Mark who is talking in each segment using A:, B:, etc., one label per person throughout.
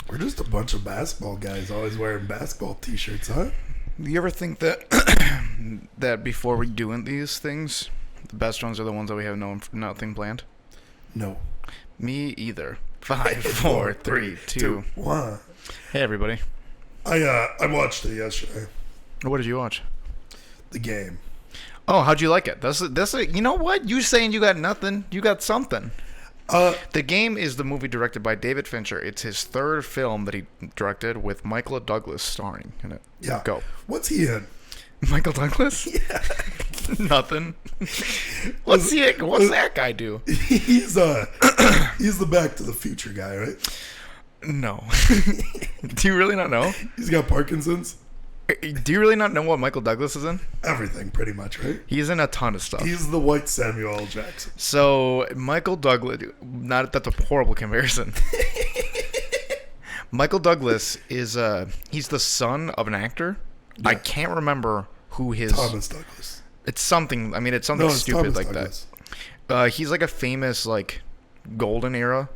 A: We're just a bunch of basketball guys always wearing basketball t-shirts, huh?
B: Do you ever think that that before we doing these things, the best ones are the ones that we have nothing planned?
A: No.
B: Me either. 5, 4, 3, 2,
A: 1.
B: Hey everybody.
A: I watched it yesterday.
B: What did you watch?
A: The Game.
B: Oh, how'd you like it? That's you know what? You saying you got nothing? You got something. The Game is the movie directed by David Fincher. It's his third film that he directed with Michael Douglas starring in it.
A: Yeah.
B: Go.
A: What's he in?
B: Michael Douglas?
A: Yeah.
B: Nothing. What's that guy do?
A: He's the Back to the Future guy, right?
B: No. Do you really not know?
A: He's got Parkinson's.
B: Do you really not know what Michael Douglas is in?
A: Everything, pretty much, right?
B: He's in a ton of stuff.
A: He's the white Samuel L. Jackson.
B: So, Michael Douglas, that's a horrible comparison. Michael Douglas is, he's the son of an actor. Yeah. I can't remember who his...
A: Thomas Douglas.
B: It's something stupid
A: Thomas
B: like
A: Douglas.
B: that. He's like a famous, like, golden era.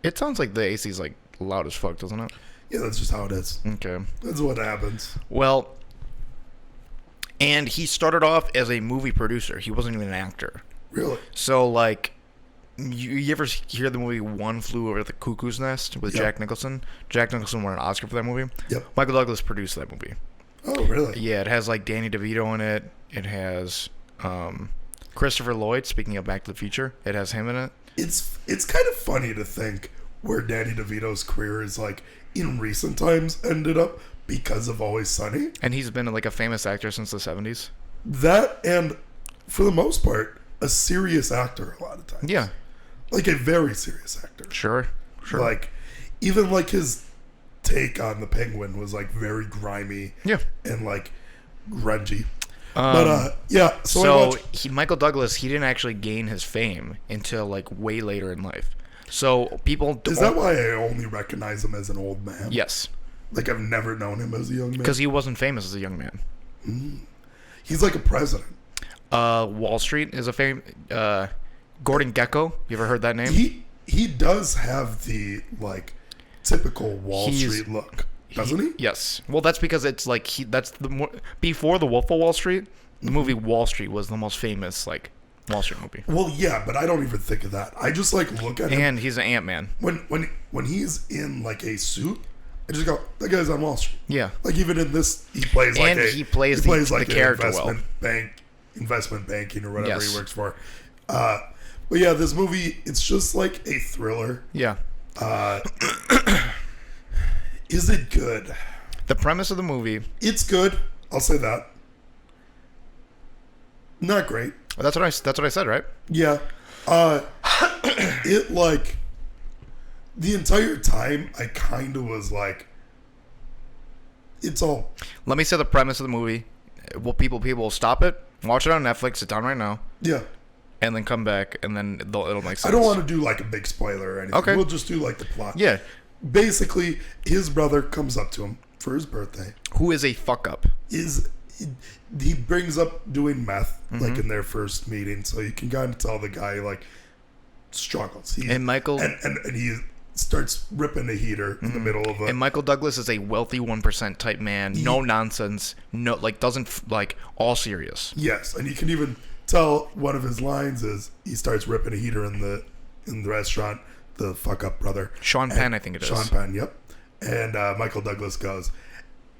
B: It sounds like the AC's, like, loud as fuck, doesn't it?
A: Yeah, that's just how it is.
B: Okay.
A: That's what happens.
B: Well, and he started off as a movie producer. He wasn't even an actor.
A: Really?
B: So, like, you ever hear the movie One Flew Over the Cuckoo's Nest with Jack Nicholson? Jack Nicholson won an Oscar for that movie.
A: Yep.
B: Michael Douglas produced that movie.
A: Oh, really?
B: Yeah, it has, like, Danny DeVito in it. It has Christopher Lloyd, speaking of Back to the Future. It has him in it.
A: It's kind of funny to think where Danny DeVito's career is, like, in recent times ended up because of Always Sunny.
B: And he's been, like, a famous actor since the 70s.
A: That, and for the most part, a serious actor a lot of times.
B: Yeah.
A: Like a very serious actor.
B: Sure.
A: Like, even, like, his take on the Penguin was, like, very grimy.
B: Yeah.
A: And, like, grungy. But, yeah.
B: So Michael Douglas, he didn't actually gain his fame until, like, way later in life. So people...
A: Is that why I only recognize him as an old man?
B: Yes.
A: Like, I've never known him as a young man?
B: Because he wasn't famous as a young man.
A: He's like a president.
B: Wall Street is a Gordon Gekko. You ever heard that name?
A: He does have the, like, typical Wall Street look, doesn't he?
B: Yes. Well, that's because it's like before The Wolf of Wall Street, the movie Wall Street was the most famous, like, Wall Street movie.
A: Well, yeah, but I don't even think of that. I just, like, look at him.
B: And he's an Ant-Man.
A: When he's in, like, a suit, I just go, that guy's on Wall Street.
B: Yeah.
A: Like, even in this, he plays like
B: he plays the character
A: investment banking or whatever he works for. But yeah, this movie, it's just like a thriller.
B: Yeah.
A: Is it good?
B: The premise of the movie...
A: It's good. I'll say that. Not great.
B: That's what I said, right?
A: Yeah. It, like... The entire time, I kind of was like... It's all...
B: Let me say the premise of the movie. Well, people will stop it, watch it on Netflix, it's on right now.
A: Yeah.
B: And then come back, and then it'll make sense.
A: I don't want to do, like, a big spoiler or anything.
B: Okay.
A: We'll just do, like, the plot.
B: Yeah.
A: Basically, his brother comes up to him for his birthday.
B: Who is a fuck-up?
A: He brings up doing meth, like, in their first meeting, so you can kind of tell the guy, like, struggles.
B: And Michael...
A: And he starts ripping a heater in the middle of a...
B: And Michael Douglas is a wealthy 1% type man, no nonsense, no, like, doesn't, like, all serious.
A: Yes, and you can even tell one of his lines is he starts ripping a heater in the restaurant, the fuck-up brother.
B: Sean Penn, I think it is.
A: Sean Penn, yep. And Michael Douglas goes,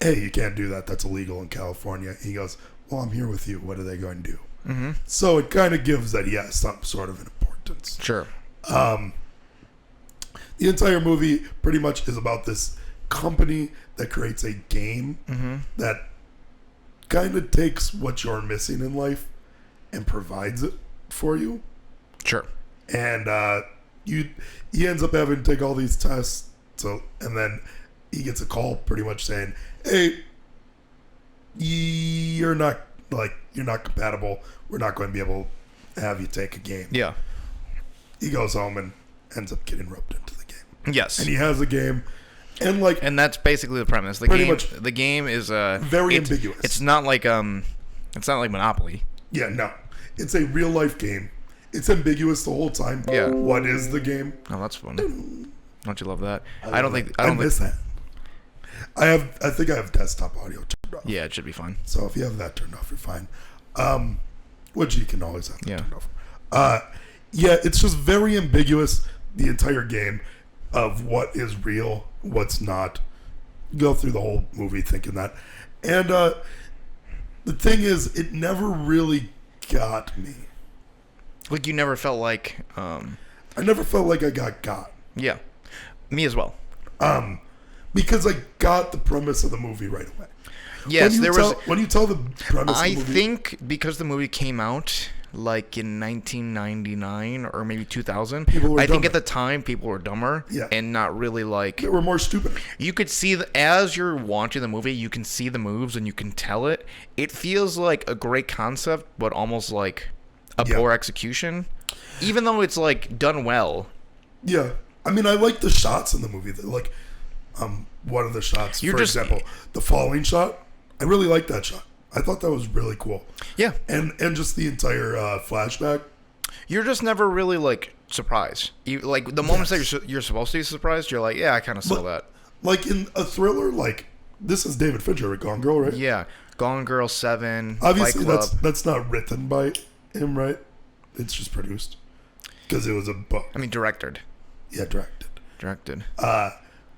A: hey, you can't do that. That's illegal in California. He goes, well, I'm here with you. What are they going to do? Mm-hmm. So it kind of gives that he has some sort of an importance.
B: Sure.
A: The entire movie pretty much is about this company that creates a game that kind of takes what you're missing in life and provides it for you.
B: Sure.
A: And he ends up having to take all these tests. And then he gets a call pretty much saying, hey, you're not compatible. We're not going to be able to have you take a game.
B: Yeah.
A: He goes home and ends up getting roped into the game.
B: Yes.
A: And he has a game. And
B: that's basically the premise. The game is
A: very ambiguous.
B: It's not like Monopoly.
A: Yeah, no. It's a real life game. It's ambiguous the whole time.
B: Yeah.
A: What is the game?
B: Oh, that's fun. Don't you love that?
A: I don't miss that. I think I have desktop audio turned off.
B: Yeah, it should be fine.
A: So if you have that turned off, you're fine. Which you can always have that turned off. Yeah, it's just very ambiguous, the entire game, of what is real, what's not. Go through the whole movie thinking that. And the thing is, it never really got me.
B: Like, you never felt like...
A: I never felt like I got.
B: Yeah. Me as well.
A: Because I got the premise of the movie right away.
B: Yes,
A: when you tell the premise of the movie...
B: I think because the movie came out, like, in 1999 or maybe 2000, I think at the time people were dumber and not really, like...
A: They were more stupid.
B: You could see, as you're watching the movie, you can see the moves and you can tell it. It feels like a great concept, but almost like a poor execution. Even though it's, like, done well.
A: Yeah. I mean, I like the shots in the movie. Like, one of the shots, for example, the falling shot. I really like that shot. I thought that was really cool.
B: Yeah.
A: And just the entire flashback.
B: You're just never really, like, surprised. Like, the moments that you're supposed to be surprised, you're like, yeah, I kind of saw that.
A: Like, in a thriller, like, this is David Fincher, right? Gone Girl, right?
B: Yeah. Gone Girl, 7,
A: obviously,
B: Fight Club.
A: that's not written by him, right? It's just produced. Because it was a book.
B: I mean, directed.
A: Yeah, directed.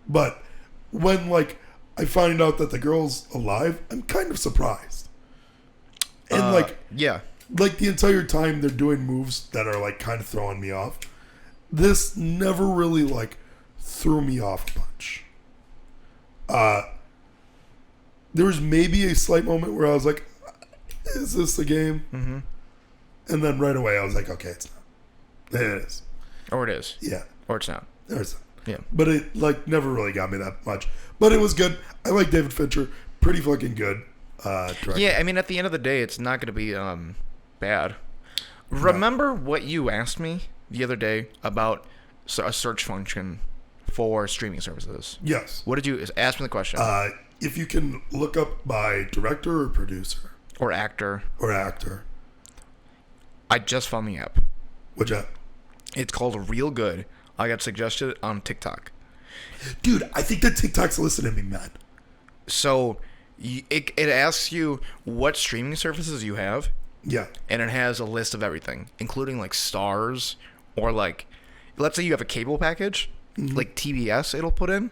A: But when, like, I find out that the girl's alive, I'm kind of surprised. And, like the entire time they're doing moves that are, like, kind of throwing me off. This never really, like, threw me off a bunch. There was maybe a slight moment where I was like, is this a game?
B: Mm-hmm.
A: And then right away I was like, okay, it's not. It is.
B: Or it is.
A: Yeah.
B: Or it's not.
A: Or it's not.
B: Yeah.
A: But it, like, never really got me that much. But it was good. I like David Fincher. Pretty fucking good director.
B: Yeah, I mean, at the end of the day, it's not going to be bad. Remember what you asked me the other day about a search function for streaming services?
A: Yes.
B: What did you ask me the question?
A: If you can look up by director or producer.
B: Or actor. I just found the app.
A: What's that?
B: It's called Real Good. I got suggested on TikTok.
A: Dude, I think that TikTok's listening to me, man.
B: So it asks you what streaming services you have.
A: Yeah.
B: And it has a list of everything, including, like, stars or, like, let's say you have a cable package, like TBS it'll put in.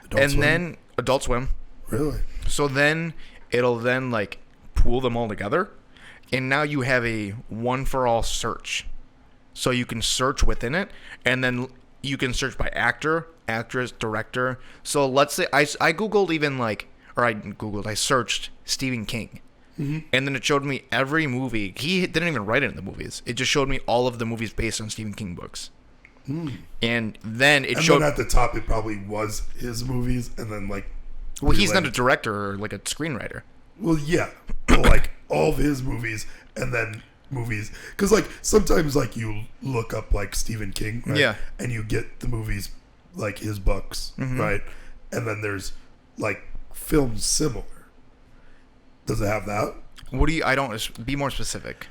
B: Then Adult Swim.
A: Really?
B: So then it'll like pool them all together. And now you have a one-for-all search. So you can search within it, and then you can search by actor, actress, director. So let's say I Googled I searched Stephen King. Mm-hmm. And then it showed me every movie. He didn't even write it in the movies. It just showed me all of the movies based on Stephen King books. Mm. And then showed...
A: then at the top, it probably was his movies, and then, like...
B: Well, he's not a director or, like, a screenwriter.
A: Well, yeah. But, like, all of his movies, and then... movies, because, like, sometimes, like, you look up, like, Stephen King, right?
B: Yeah,
A: and you get the movies, like, his books, right? And then there's, like, films similar. Does it have that?
B: Be more specific.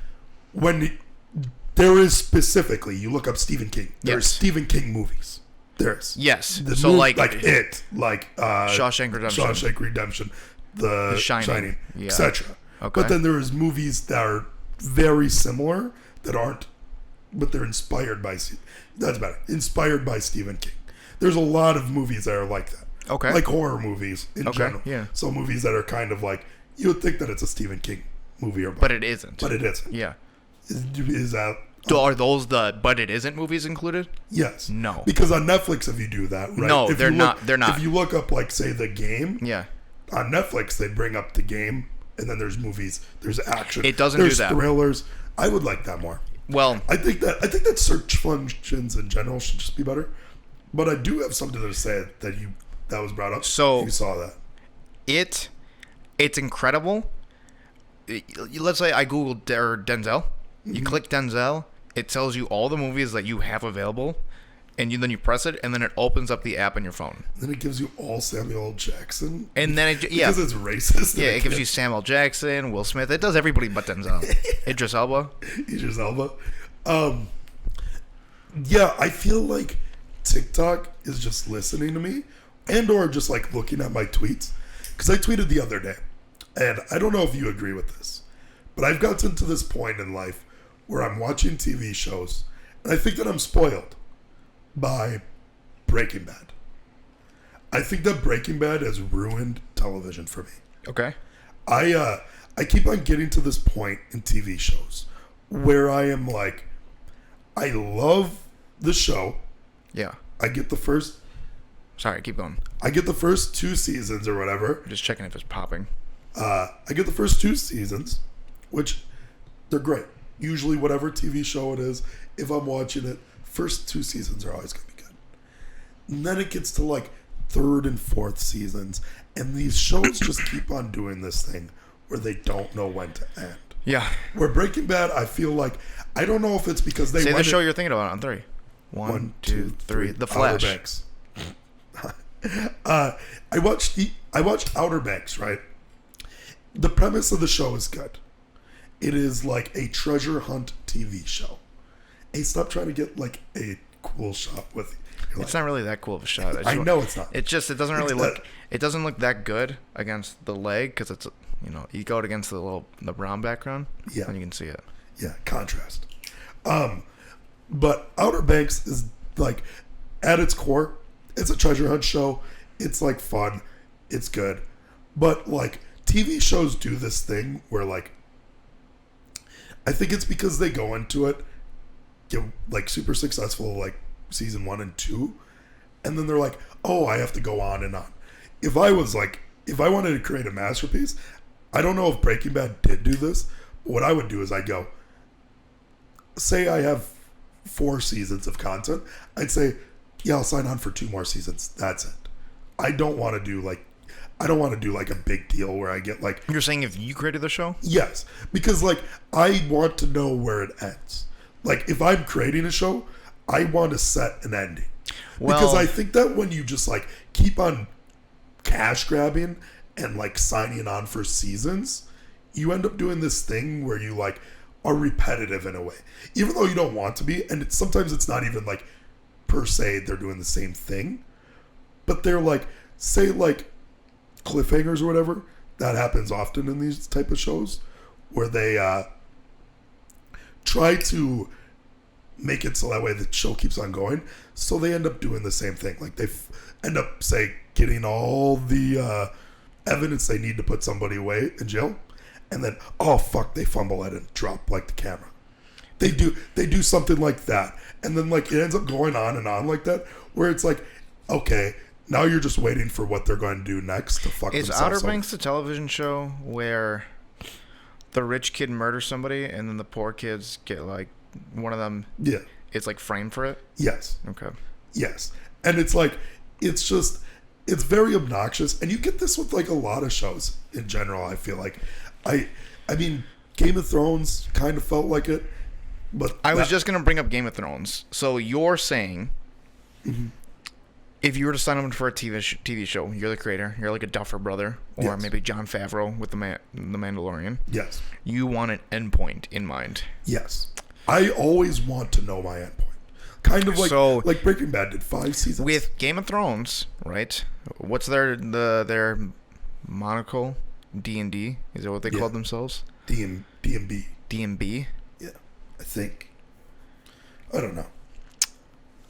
A: There is specifically, you look up Stephen King. There's Stephen King movies. There's.
B: Yes.
A: So, like It, like
B: Shawshank
A: Redemption, The Shining,
B: yeah.
A: etc.
B: Okay.
A: But then there's movies that are very similar that aren't, but they're inspired by. That's better. Inspired by Stephen King. There's a lot of movies that are like that.
B: Okay.
A: Like horror movies in general.
B: Yeah.
A: So movies that are kind of like, you would think that it's a Stephen King movie or book.
B: But it isn't.
A: But it isn't.
B: Yeah.
A: Is that...
B: Are those the but it isn't movies included?
A: Yes.
B: No.
A: Because on Netflix, if you do that, right?
B: No, they're not.
A: If you look up, like, say, The Game,
B: yeah,
A: on Netflix, they bring up The Game, and then there's movies, there's action.
B: It doesn't do that.
A: There's thrillers. I would like that more.
B: Well,
A: I think that search functions in general should just be better. But I do have something to say that was brought up.
B: So
A: you saw that.
B: It's incredible. Let's say I googled Denzel. You click Denzel, it tells you all the movies that you have available, and then you press it, and then it opens up the app on your phone.
A: Then it gives you all Samuel L. Jackson.
B: And then
A: because it's racist.
B: Yeah, it gives you Samuel L. Jackson, Will Smith. It does everybody but Denzel. Idris Elba.
A: Yeah, I feel like TikTok is just listening to me and or just like looking at my tweets. Because I tweeted the other day, and I don't know if you agree with this, but I've gotten to this point in life where I'm watching TV shows, and I think that I'm spoiled by Breaking Bad. I think that Breaking Bad has ruined television for me.
B: Okay.
A: I keep on getting to this point in TV shows where I am like, I love the show.
B: Yeah.
A: I get the first...
B: Sorry, keep going.
A: I get the first 2 seasons or whatever.
B: I'm just checking if it's popping.
A: I get the first 2 seasons, which they're great. Usually whatever TV show it is, if I'm watching it, first 2 seasons are always going to be good. And then it gets to like 3rd and 4th seasons, and these shows just keep on doing this thing where they don't know when to end.
B: Yeah.
A: Where Breaking Bad, I feel like, I don't know if it's because they...
B: Say the show you're thinking about on 3. 1, 2, 3. The Flash.
A: Outer Banks. I watched Outer Banks, right? The premise of the show is good. It is like a treasure hunt TV show. Hey, stop trying to get like a cool shot with...
B: It's not really that cool of a shot.
A: I know it's not.
B: It doesn't really look... It doesn't look that good against the leg because it's, you go against the brown background.
A: Yeah.
B: And you can see it.
A: Yeah, contrast. But Outer Banks is like, at its core, it's a treasure hunt show. It's like fun. It's good. But like TV shows do this thing where like, I think it's because they go into it, get like super successful like season 1 and 2, and then they're like, oh, I have to go on and on. If I wanted to create a masterpiece, I don't know if Breaking Bad did do this, but what I would do is I'd go, say I have 4 seasons of content, I'd say, yeah, I'll sign on for 2 more seasons. That's it. I don't want to do like a big deal where I get like...
B: You're saying if you created the show?
A: Yes. Because like, I want to know where it ends. Like, if I'm creating a show, I want to set an ending. Well, because I think that when you just like keep on cash grabbing and like signing on for seasons, you end up doing this thing where you like are repetitive in a way, even though you don't want to be. And sometimes it's not even like per se they're doing the same thing, but they're like, say like cliffhangers or whatever. That happens often in these type of shows where they try to make it so that way the show keeps on going. So they end up doing the same thing. Like they end up, say, getting all the evidence they need to put somebody away in jail. And then, oh, fuck, they fumble it and drop, like, the camera. They do something like that. And then, like, it ends up going on and on like that, where it's like, okay, now you're just waiting for what they're going to do next to fuck themselves up.
B: Is Outer Banks a television show where the rich kid murders somebody and then the poor kids get, like, one of them...
A: Yeah.
B: It's, like, framed for it?
A: Yes.
B: Okay.
A: Yes. And it's, like, it's just... It's very obnoxious. And you get this with, like, a lot of shows in general, I feel like. I mean, Game of Thrones kind of felt like it, but...
B: I was just going to bring up Game of Thrones. So you're saying... Mm-hmm. If you were to sign up for a TV show, you're the creator, you're like a Duffer brother, or
A: yes.
B: maybe Jon Favreau with the Mandalorian.
A: Yes.
B: You want an endpoint in mind.
A: Yes. I always want to know my endpoint. Kind of like Breaking Bad did 5 seasons.
B: With Game of Thrones, right? What's their monocle? D&D? Is that what they called themselves?
A: D&B.
B: D&B?
A: Yeah, I think. I don't know.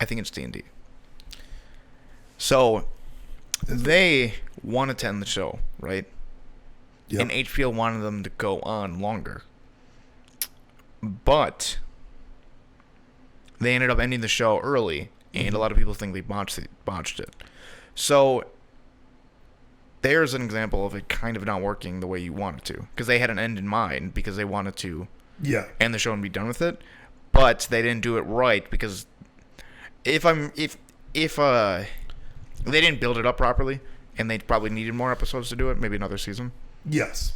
B: I think it's D&D. So, they wanted to end the show, right? Yep. And HBO wanted them to go on longer. But they ended up ending the show early, and a lot of people think they botched it. So, there's an example of it kind of not working the way you want it to. Because they had an end in mind, because they wanted to end the show and be done with it. But they didn't do it right, because if they didn't build it up properly, and they probably needed more episodes to do it, maybe another season.
A: Yes.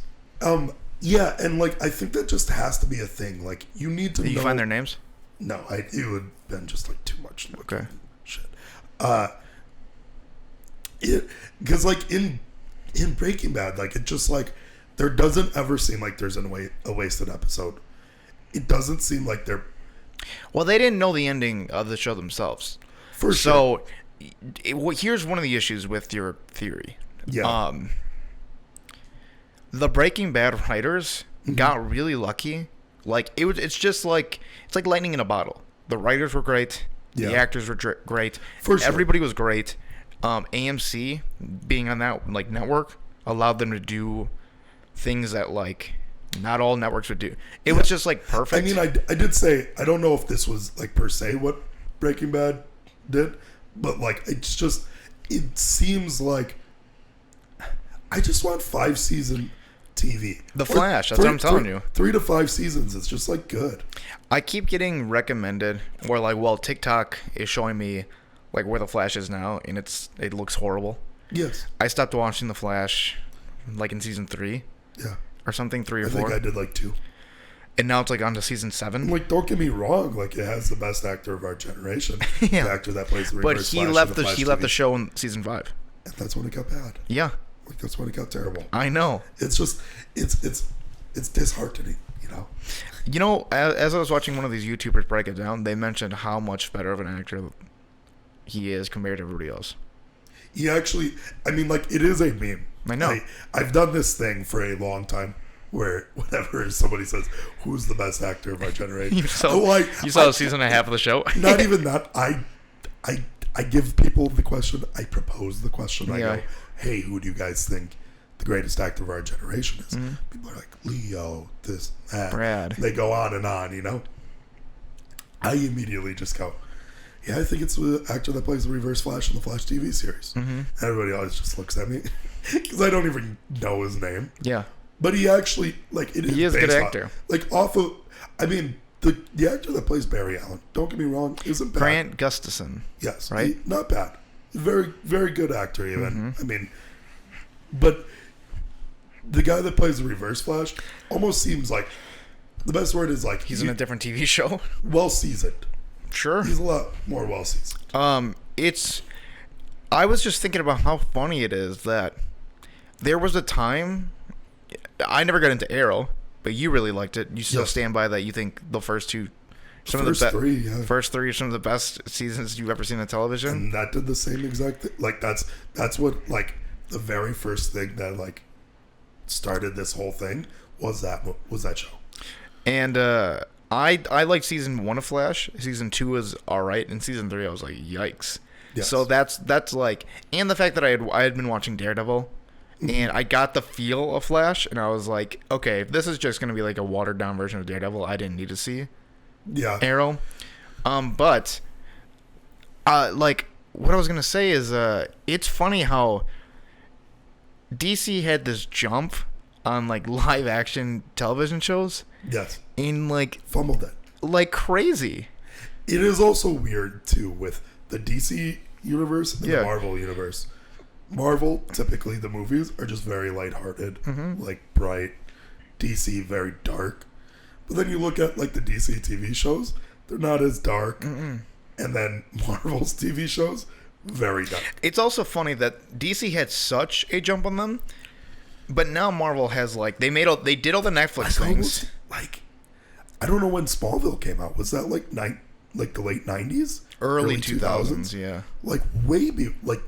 A: Yeah, and like I think that just has to be a thing. Like you need to.
B: Did you find their names?
A: No, it would have been just like too much.
B: Okay.
A: Shit. Because like in Breaking Bad, like it just like there doesn't ever seem like there's a wasted episode. It doesn't seem like they're.
B: Well, they didn't know the ending of the show themselves.
A: For sure.
B: So, here's one of the issues with your theory.
A: Yeah.
B: The Breaking Bad writers got really lucky. Like it's like lightning in a bottle. The writers were great.
A: Yeah.
B: The actors were great.
A: For sure.
B: Everybody was great. AMC being on that like network allowed them to do things that like not all networks would do. It was just like perfect.
A: I mean, I did say I don't know if this was like per se what Breaking Bad did, but like it seems like I just want 5-season TV.
B: The Flash, that's what I'm telling you.
A: 3 to 5 seasons, it's just like good.
B: I keep getting recommended, or like, well, TikTok is showing me like where the Flash is now, and it looks horrible.
A: Yes.
B: I stopped watching the Flash, like in season 3.
A: Yeah.
B: Or something, 3 or 4.
A: I think I did like 2.
B: And now it's like on to season 7.
A: Like, don't get me wrong, like it has the best actor of our generation.
B: Yeah.
A: The actor that plays the
B: but
A: reverse
B: he
A: Flash
B: left
A: in
B: the
A: Flash TV.
B: the show in season 5.
A: And that's when it got bad.
B: Yeah.
A: Like that's when it got terrible.
B: I know.
A: It's just it's disheartening, you know.
B: You know, as I was watching one of these YouTubers break it down, they mentioned how much better of an actor he is compared to everybody else.
A: He actually, I mean, like, it is a meme.
B: I know.
A: I've done this thing for a long time where whenever somebody says, who's the best actor of our generation?
B: You saw a season and a half of the show?
A: Not even that. I give people the question. I propose the question. I go, hey, who do you guys think the greatest actor of our generation is? Mm-hmm. People are like, Leo, this, that.
B: Brad.
A: They go on, you know. I immediately just go, yeah, I think it's the actor that plays the Reverse Flash in the Flash TV series. Mm-hmm. Everybody always just looks at me because I don't even know his name.
B: Yeah.
A: But he actually, like,
B: he is a good actor.
A: Like, off of, I mean, the actor that plays Barry Allen, don't get me wrong, isn't bad.
B: Grant Gustafson.
A: Yes.
B: Right?
A: Not bad. Very, very good actor, even. Mm-hmm. I mean, but the guy that plays the Reverse Flash almost seems like, the best word is like...
B: He's in a different TV show?
A: Well-seasoned.
B: Sure.
A: He's a lot more well-seasoned.
B: I was just thinking about how funny it is that there was a time... I never got into Arrow, but you really liked it. You still stand by that. You think the first 2, first 3 are some of the best seasons you've ever seen on television.
A: And that did the same exact thing. Like that's what like the very first thing that like started this whole thing was that show. And
B: I liked season 1 of Flash. Season 2 was all right, and season 3 I was like, yikes. Yes. So that's like, and the fact that I had been watching Daredevil. And I got the feel of Flash, and I was like, okay, if this is just going to be like a watered-down version of Daredevil, I didn't need to see Arrow. But, like, what I was going to say is it's funny how DC had this jump on, like, live-action television shows.
A: Yes.
B: And, like...
A: Fumbled it.
B: Like, crazy.
A: It is also weird, too, with the DC universe and the Marvel universe. Marvel, typically the movies are just very lighthearted, like bright. DC, very dark. But then you look at like the DC TV shows, they're not as dark. And then Marvel's TV shows, very dark.
B: It's also funny that DC had such a jump on them, but now Marvel has like they did all the Netflix things.
A: Like, I don't know when Smallville came out. Was that like the late 90s,
B: early 2000s? Yeah,
A: like like.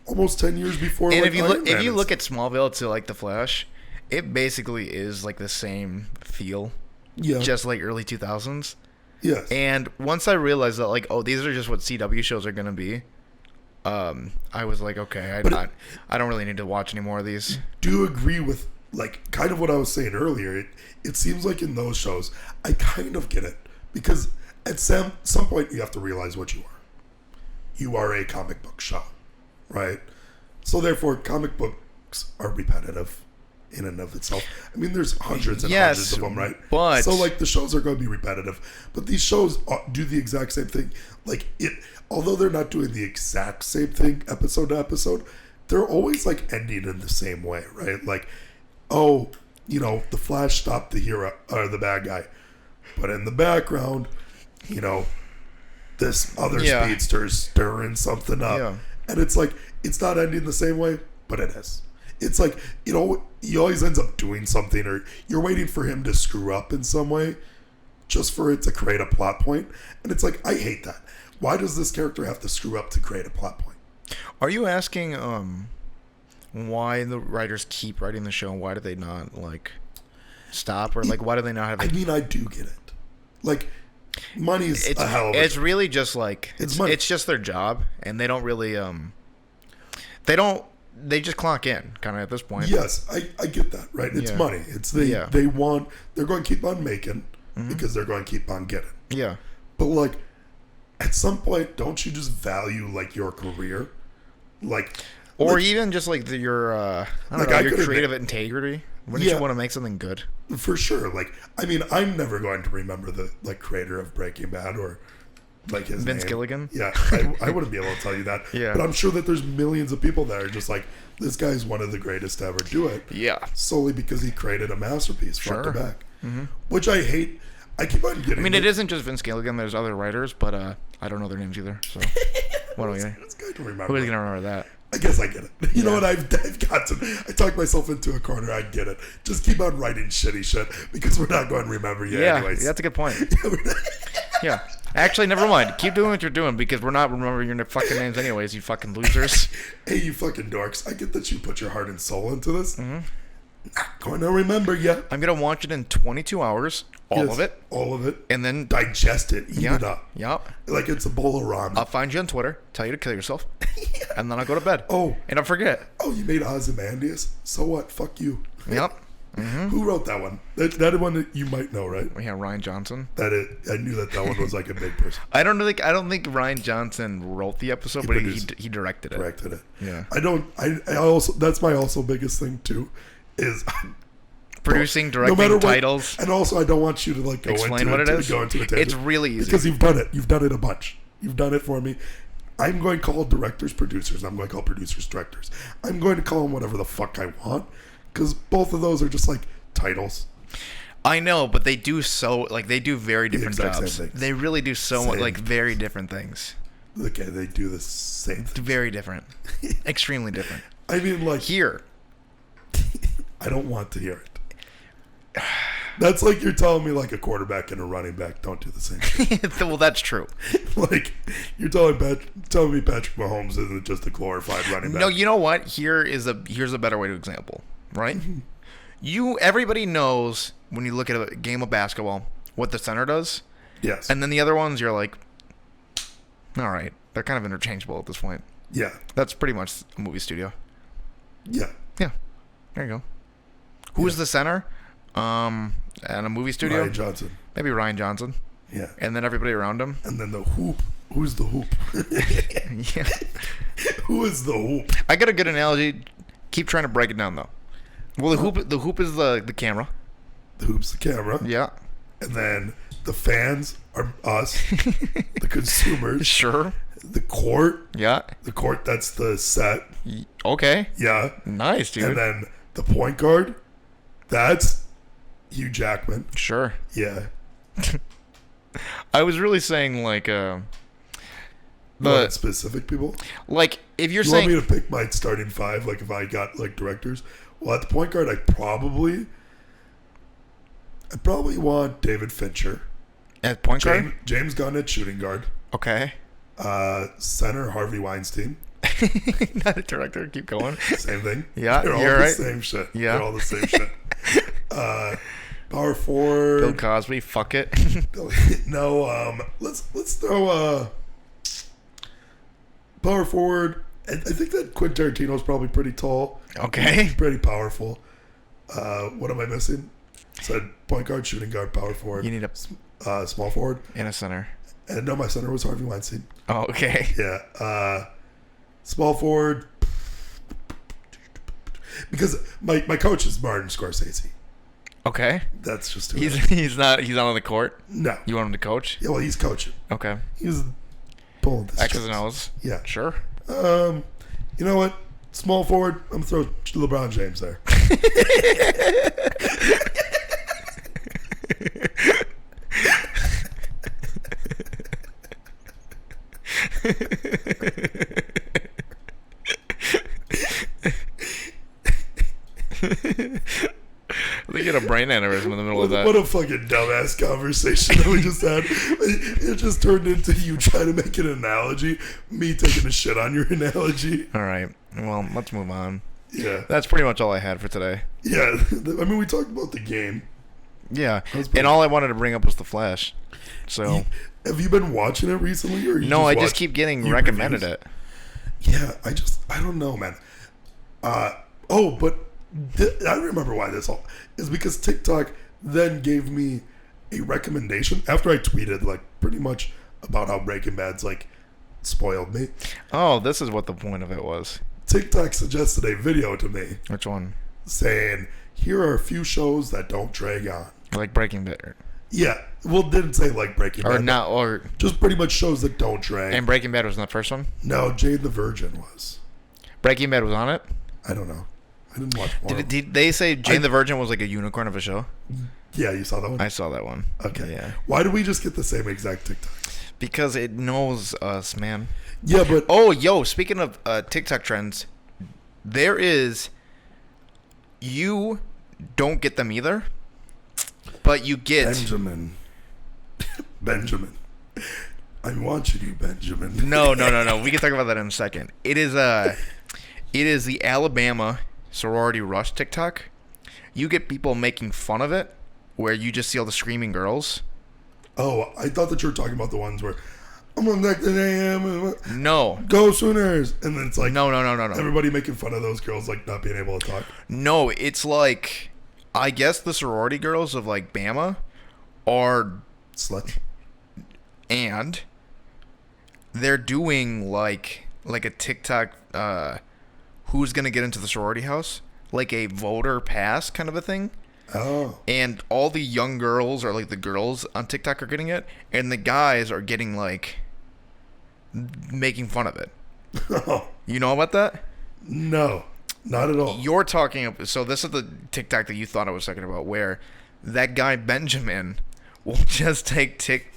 A: Almost 10 years before.
B: And
A: like,
B: if you look at Smallville to like the Flash, it basically is like the same feel. Yeah. Just like early 2000s.
A: Yes.
B: And once I realized that like, oh, these are just what CW shows are gonna be, I was like, okay, I don't really need to watch any more of these.
A: Do you agree with like kind of what I was saying earlier? It seems like in those shows, I kind of get it because at some point you have to realize what you are. You are a comic book show. Right? So therefore, comic books are repetitive in and of itself. I mean, there's hundreds and hundreds of them, right?
B: But
A: so like the shows are going to be repetitive, but these shows do the exact same thing. Like although they're not doing the exact same thing episode to episode, they're always like ending in the same way, right? Like, oh, you know, the Flash stopped the hero or the bad guy, but in the background, you know, this other speedster's stirring something up. Yeah. And it's like, it's not ending the same way, but it is. It's like, you know, he always ends up doing something, or you're waiting for him to screw up in some way just for it to create a plot point. And it's like, I hate that. Why does this character have to screw up to create a plot point?
B: Are you asking why the writers keep writing the show? Why do they not like stop, or like why do they not have?
A: I mean, I do get it. Like, money's a hell of a
B: It's really just like it's just their job, and they don't really they just clock in kind of at this point.
A: Yes, I get that, right? It's money. It's they're going to keep on making because they're going to keep on getting.
B: Yeah.
A: But like, at some point, don't you just value like your career? Or
B: even just like your your creative integrity. Wouldn't you want to make something good?
A: For sure. Like, I mean, I'm never going to remember the like creator of Breaking Bad or like his
B: Vince
A: name.
B: Gilligan.
A: Yeah, I wouldn't be able to tell you that.
B: Yeah.
A: But I'm sure that there's millions of people that are just like, this guy's one of the greatest to ever do it.
B: Yeah.
A: Solely because he created a masterpiece front to back,
B: Mm-hmm.
A: which I hate. I keep on getting.
B: I mean, it isn't just Vince Gilligan. There's other writers, but I don't know their names either. So what do we?
A: It's good to remember.
B: Who is gonna remember that?
A: I guess I get it. You know what? I've got to. I talked myself into a corner. I get it. Just keep on writing shitty shit because we're not going to remember you anyways.
B: Yeah, that's a good point. Yeah. Actually, never mind. Keep doing what you're doing because we're not remembering your fucking names anyways, you fucking losers.
A: Hey, you fucking dorks. I get that you put your heart and soul into this. Mm-hmm. Not going to remember you.
B: I'm going to watch it in 22 hours. All of it.
A: All of it.
B: And then
A: digest it. Eat it up.
B: Yep.
A: Like it's a bowl of ramen.
B: I'll find you on Twitter, tell you to kill yourself, and then I'll go to bed.
A: Oh.
B: And I'll forget.
A: Oh, you made Ozymandias? So what? Fuck you.
B: Yep. Mm-hmm.
A: Who wrote that one? That one that you might know, right?
B: Yeah, Ryan Johnson.
A: I knew that one was like a big person.
B: I don't think Ryan Johnson wrote the episode, but he directed it.
A: Directed it.
B: Yeah.
A: I also, that's my also biggest thing too, is
B: producing, directing, titles.
A: And also, I don't want you to like
B: explain what it is.
A: Go into a tangent.
B: It's really easy
A: because you've done it. You've done it a bunch. You've done it for me. I'm going to call directors producers. I'm going to call producers directors. I'm going to call them whatever the fuck I want because both of those are just like titles.
B: I know, but they do very different jobs. They really do like very different things.
A: Okay, they do the same thing.
B: Very different. Extremely different.
A: I mean, like
B: here.
A: I don't want to hear it. That's like you're telling me like a quarterback and a running back don't do the same thing.
B: Well, that's true.
A: Like you're telling me Patrick Mahomes isn't just a glorified running back.
B: No, you know what? Here's a better way to example, right? Everybody knows when you look at a game of basketball what the center does.
A: Yes.
B: And then the other ones you're like, all right, they're kind of interchangeable at this point.
A: Yeah.
B: That's pretty much a movie studio.
A: Yeah.
B: Yeah. There you go. Who's the center? At a movie studio?
A: Ryan Johnson.
B: Maybe Ryan Johnson.
A: Yeah.
B: And then everybody around him.
A: And then the hoop. Who's the hoop?
B: Yeah.
A: Who is the hoop?
B: I got a good analogy. Keep trying to break it down though. Well, the hoop is the camera.
A: The hoop's the camera.
B: Yeah.
A: And then the fans are us, the consumers.
B: Sure.
A: The court.
B: Yeah.
A: The court, that's the set.
B: Okay.
A: Yeah.
B: Nice, dude.
A: And then the point guard, that's Hugh Jackman.
B: Sure.
A: Yeah.
B: I was really saying like
A: specific people.
B: Like if you're saying
A: want me to pick my starting five, like if I got like directors. Well, at the point guard, I'd probably want David Fincher.
B: At point guard?
A: James Gunn at shooting guard.
B: Okay.
A: Center Harvey Weinstein.
B: Not a director. Keep going.
A: Same thing.
B: Yeah,
A: they're all the same shit.
B: Yeah,
A: they're all the same shit. Power forward.
B: Bill Cosby. Fuck it.
A: No. Let's throw power forward. I think that Quentin Tarantino's probably pretty tall.
B: Okay.
A: Pretty powerful. What am I missing? Said point guard, shooting guard, power forward.
B: You need
A: a small forward
B: and a center.
A: And no, my center was Harvey Weinstein.
B: Oh, okay.
A: Yeah. Small forward. Because my coach is Martin Scorsese.
B: Okay.
A: That's just who
B: he's not on the court.
A: No.
B: You want him to coach?
A: Yeah, well, he's coaching.
B: Okay.
A: He's pulling this.
B: X's and O's.
A: Yeah.
B: Sure.
A: You know what? Small forward. I'm gonna throw LeBron James there.
B: They get a brain aneurysm in the middle of that.
A: What a fucking dumbass conversation that we just had. It just turned into you trying to make an analogy, me taking a shit on your analogy.
B: All right. Well, let's move on.
A: Yeah.
B: That's pretty much all I had for today.
A: Yeah. I mean, we talked about the game.
B: Yeah. And all I wanted to bring up was The Flash. So.
A: Have you been watching it recently? Or
B: no, I just keep getting recommended it.
A: Yeah. I don't know, man. But I remember why this all is because TikTok then gave me a recommendation after I tweeted like pretty much about how Breaking Bad's like spoiled me.
B: Oh, this is what the point of it was.
A: TikTok suggested a video to me.
B: Which one?
A: Saying, here are a few shows that don't drag on.
B: Like Breaking Bad.
A: Yeah. Well, didn't say like Breaking Bad.
B: Or not, or...
A: Just pretty much shows that don't drag.
B: And Breaking Bad was in the first one?
A: No, Jade the Virgin was.
B: Breaking Bad was on it?
A: I don't know. I didn't watch one.
B: Did they say Jane the Virgin was like a unicorn of a show?
A: Yeah, you saw that one?
B: I saw that one.
A: Okay.
B: Yeah.
A: Why did we just get the same exact TikTok?
B: Because it knows us, man.
A: Yeah, but...
B: Oh, yo, speaking of TikTok trends, there is... You don't get them either, but you get...
A: Benjamin. I'm watching you, Benjamin.
B: No. We can talk about that in a second. It is the Alabama sorority rush TikTok. You get people making fun of it, where you just see all the screaming girls.
A: Oh, I thought that you were talking about the ones where I'm on deck today.
B: No.
A: Go Sooners. And then it's like
B: no.
A: Everybody making fun of those girls like not being able to talk.
B: No, it's like I guess the sorority girls of like Bama are
A: sluts.
B: And they're doing like a TikTok who's gonna get into the sorority house, like a voter pass kind of a thing.
A: Oh.
B: And all the young girls or like the girls on TikTok are getting it, and the guys are getting like making fun of it.
A: Oh.
B: You know about that?
A: No, not at all.
B: You're talking. So this is the TikTok that you thought I was talking about, where that guy Benjamin will just take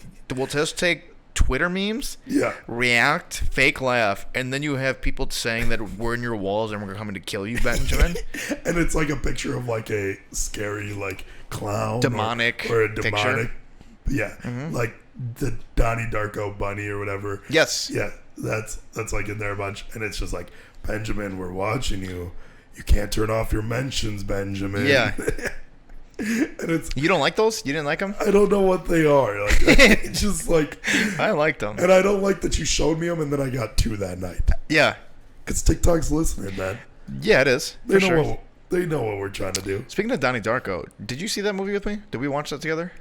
B: Twitter memes,
A: yeah,
B: react, fake laugh, and then you have people saying that we're in your walls and we're coming to kill you, Benjamin.
A: And it's like a picture of like a scary like clown,
B: demonic,
A: or a demonic,
B: picture.
A: Yeah, like the Donnie Darko bunny or whatever.
B: Yes,
A: yeah, that's like in there a bunch, and it's just like Benjamin, we're watching you. You can't turn off your mentions, Benjamin.
B: Yeah.
A: And it's
B: you don't like those? You didn't like them?
A: I don't know what they are. Like it's just like
B: I liked them,
A: and I don't like that you showed me them, and then I got two that night.
B: Yeah,
A: because TikTok's listening, man.
B: Yeah, it is.
A: They know what we're trying to do.
B: Speaking of Donnie Darko, did you see that movie with me? Did we watch that together?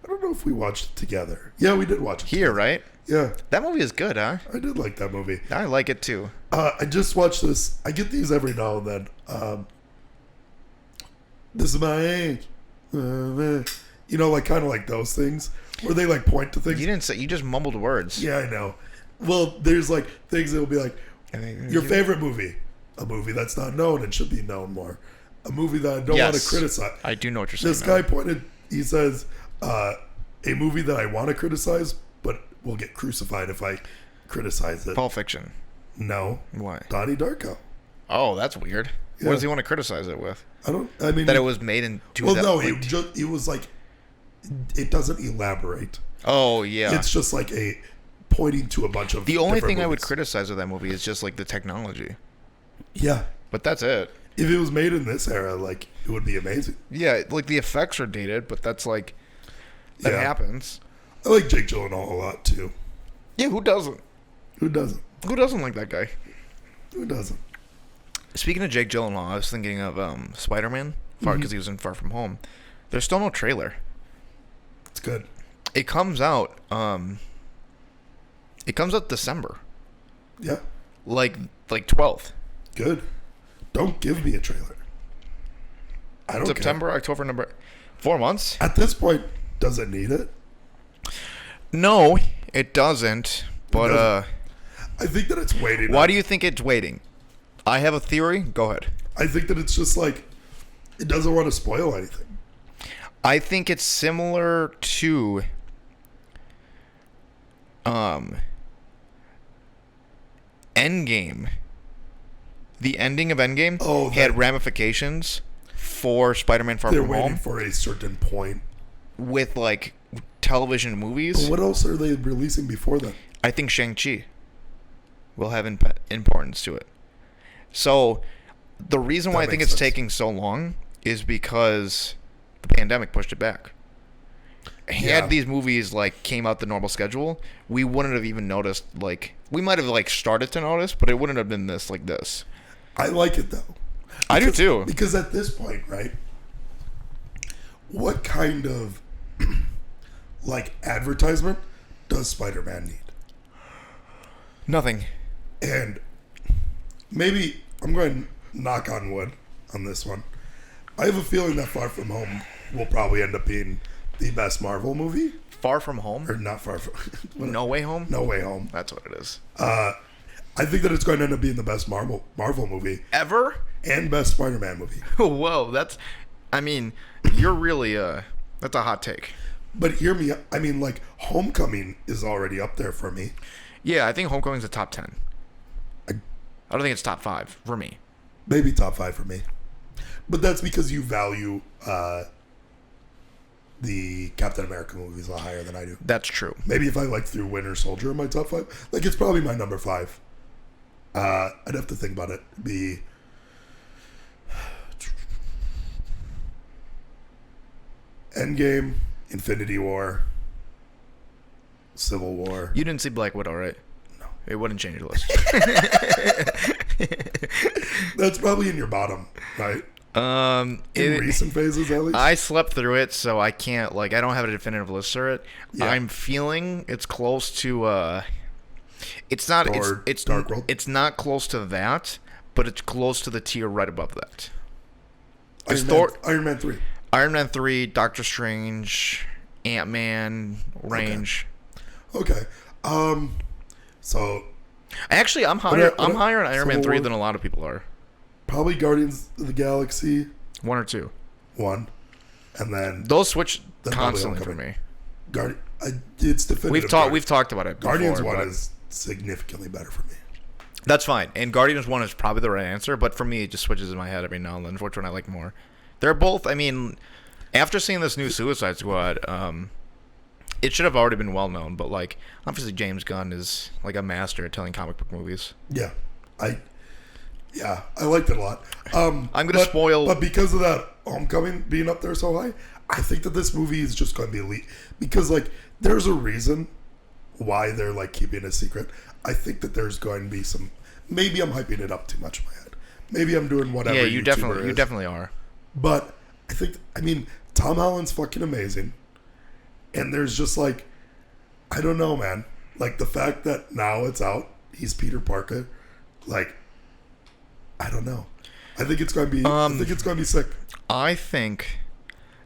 A: I don't know if we watched it together. Yeah, we did watch it
B: here,
A: together.
B: Right?
A: Yeah,
B: that movie is good, huh?
A: I did like that movie.
B: I like it too.
A: I just watched this. I get these every now and then. This is my age. You know, like kind of like those things where they like point to things.
B: You didn't say. You just mumbled words.
A: Yeah, I know. Well, there's like things that will be like your favorite movie, a movie that's not known and should be known more, a movie that I don't want to criticize.
B: I do know what you're saying.
A: This guy pointed. He says a movie that I want to criticize, but will get crucified if I criticize it.
B: Pulp Fiction.
A: No.
B: Why?
A: Donnie Darko.
B: Oh, that's weird.
A: Yeah.
B: What does he want to criticize it with?
A: I mean
B: that it was made in 2000.
A: Well, no, it was like it doesn't elaborate.
B: Oh yeah,
A: it's just like a pointing to a bunch of.
B: The only thing
A: movies.
B: I would criticize of that movie is just like the technology.
A: Yeah,
B: but that's it.
A: If it was made in this era, like it would be amazing.
B: Yeah, like the effects are dated, but that's like that happens.
A: I like Jake Gyllenhaal a lot too.
B: Yeah, who doesn't?
A: Who doesn't?
B: Who doesn't like that guy?
A: Who doesn't?
B: Speaking of Jake Gyllenhaal, I was thinking of Spider-Man, because he was in Far From Home. There's still no trailer.
A: It's good.
B: It comes out. It comes out December.
A: Yeah.
B: Like 12th.
A: Good. Don't give me a trailer. I don't
B: September, October, November. 4 months?
A: At this point, does it need it?
B: No, it doesn't. But
A: I think that it's waiting.
B: Why do you think it's waiting? I have a theory. Go ahead.
A: I think that it's just like it doesn't want to spoil anything.
B: I think it's similar to Endgame. The ending of Endgame had ramifications for Spider-Man Far
A: They're
B: From
A: waiting
B: Home
A: for a certain point.
B: with like television movies.
A: But what else are they releasing before then?
B: I think Shang-Chi will have importance to it. So the reason why I think it's taking so long is because the pandemic pushed it back. Had these movies like came out the normal schedule, we wouldn't have even noticed. Like, we might have like started to notice, but it wouldn't have been this like this.
A: I like it though.
B: I do too.
A: Because at this point, right? What kind of like advertisement does Spider-Man need?
B: Nothing.
A: And maybe I'm going to knock on wood on this one. I have a feeling that Far From Home will probably end up being the best Marvel movie.
B: Far From Home?
A: Or not Far From...
B: No Way Home?
A: No Way Home.
B: That's what it is.
A: I think that it's going to end up being the best Marvel movie.
B: Ever?
A: And best Spider-Man movie.
B: Whoa, that's... I mean, you're really... that's a hot take.
A: But hear me, I mean, like, Homecoming is already up there for me.
B: Yeah, I think Homecoming's a top 10. I don't think it's top 5 for me.
A: Maybe top 5 for me. But that's because you value the Captain America movies a lot higher than I do.
B: That's true.
A: Maybe if I threw Winter Soldier in my top 5, like, it's probably my number 5. I'd have to think about it. Be Endgame, Infinity War, Civil War.
B: You didn't see Black Widow, right?
A: No.
B: It wouldn't change your list.
A: That's probably in your bottom, right? In recent phases, at least.
B: I slept through it, so I can't, like, I don't have a definitive list for it. Yeah. I'm feeling it's close to, it's not, it's
A: Dark World.
B: It's not close to that, but it's close to the tier right above that.
A: Iron Man 3.
B: Iron Man 3, Doctor Strange, Ant-Man, Range.
A: Okay. So
B: actually, I'm higher on Iron Man 3 than a lot of people are.
A: Probably Guardians of the Galaxy
B: 1 or 2.
A: 1. And then
B: those switch constantly for me.
A: It's definitive.
B: We've talked about it before.
A: Guardians 1 is significantly better for me.
B: That's fine. And Guardians 1 is probably the right answer, but for me it just switches in my head every now and then. Which one I like more? They're both, I mean, after seeing this new Suicide Squad, it should have already been well known, but like obviously James Gunn is like a master at telling comic book movies.
A: Yeah. I liked it a lot.
B: I'm gonna spoil,
A: but because of that Homecoming being up there so high, I think that this movie is just going to be elite because like there's a reason why they're like keeping it a secret. I think that there's going to be some. Maybe I'm hyping it up too much in my head. Maybe I'm doing whatever.
B: Yeah, you definitely are.
A: But I mean, Tom Holland's fucking amazing, and there's just like, I don't know, man. Like the fact that now it's out, he's Peter Parker, like. I don't know. I think it's going to be. I think it's going to be sick.
B: I think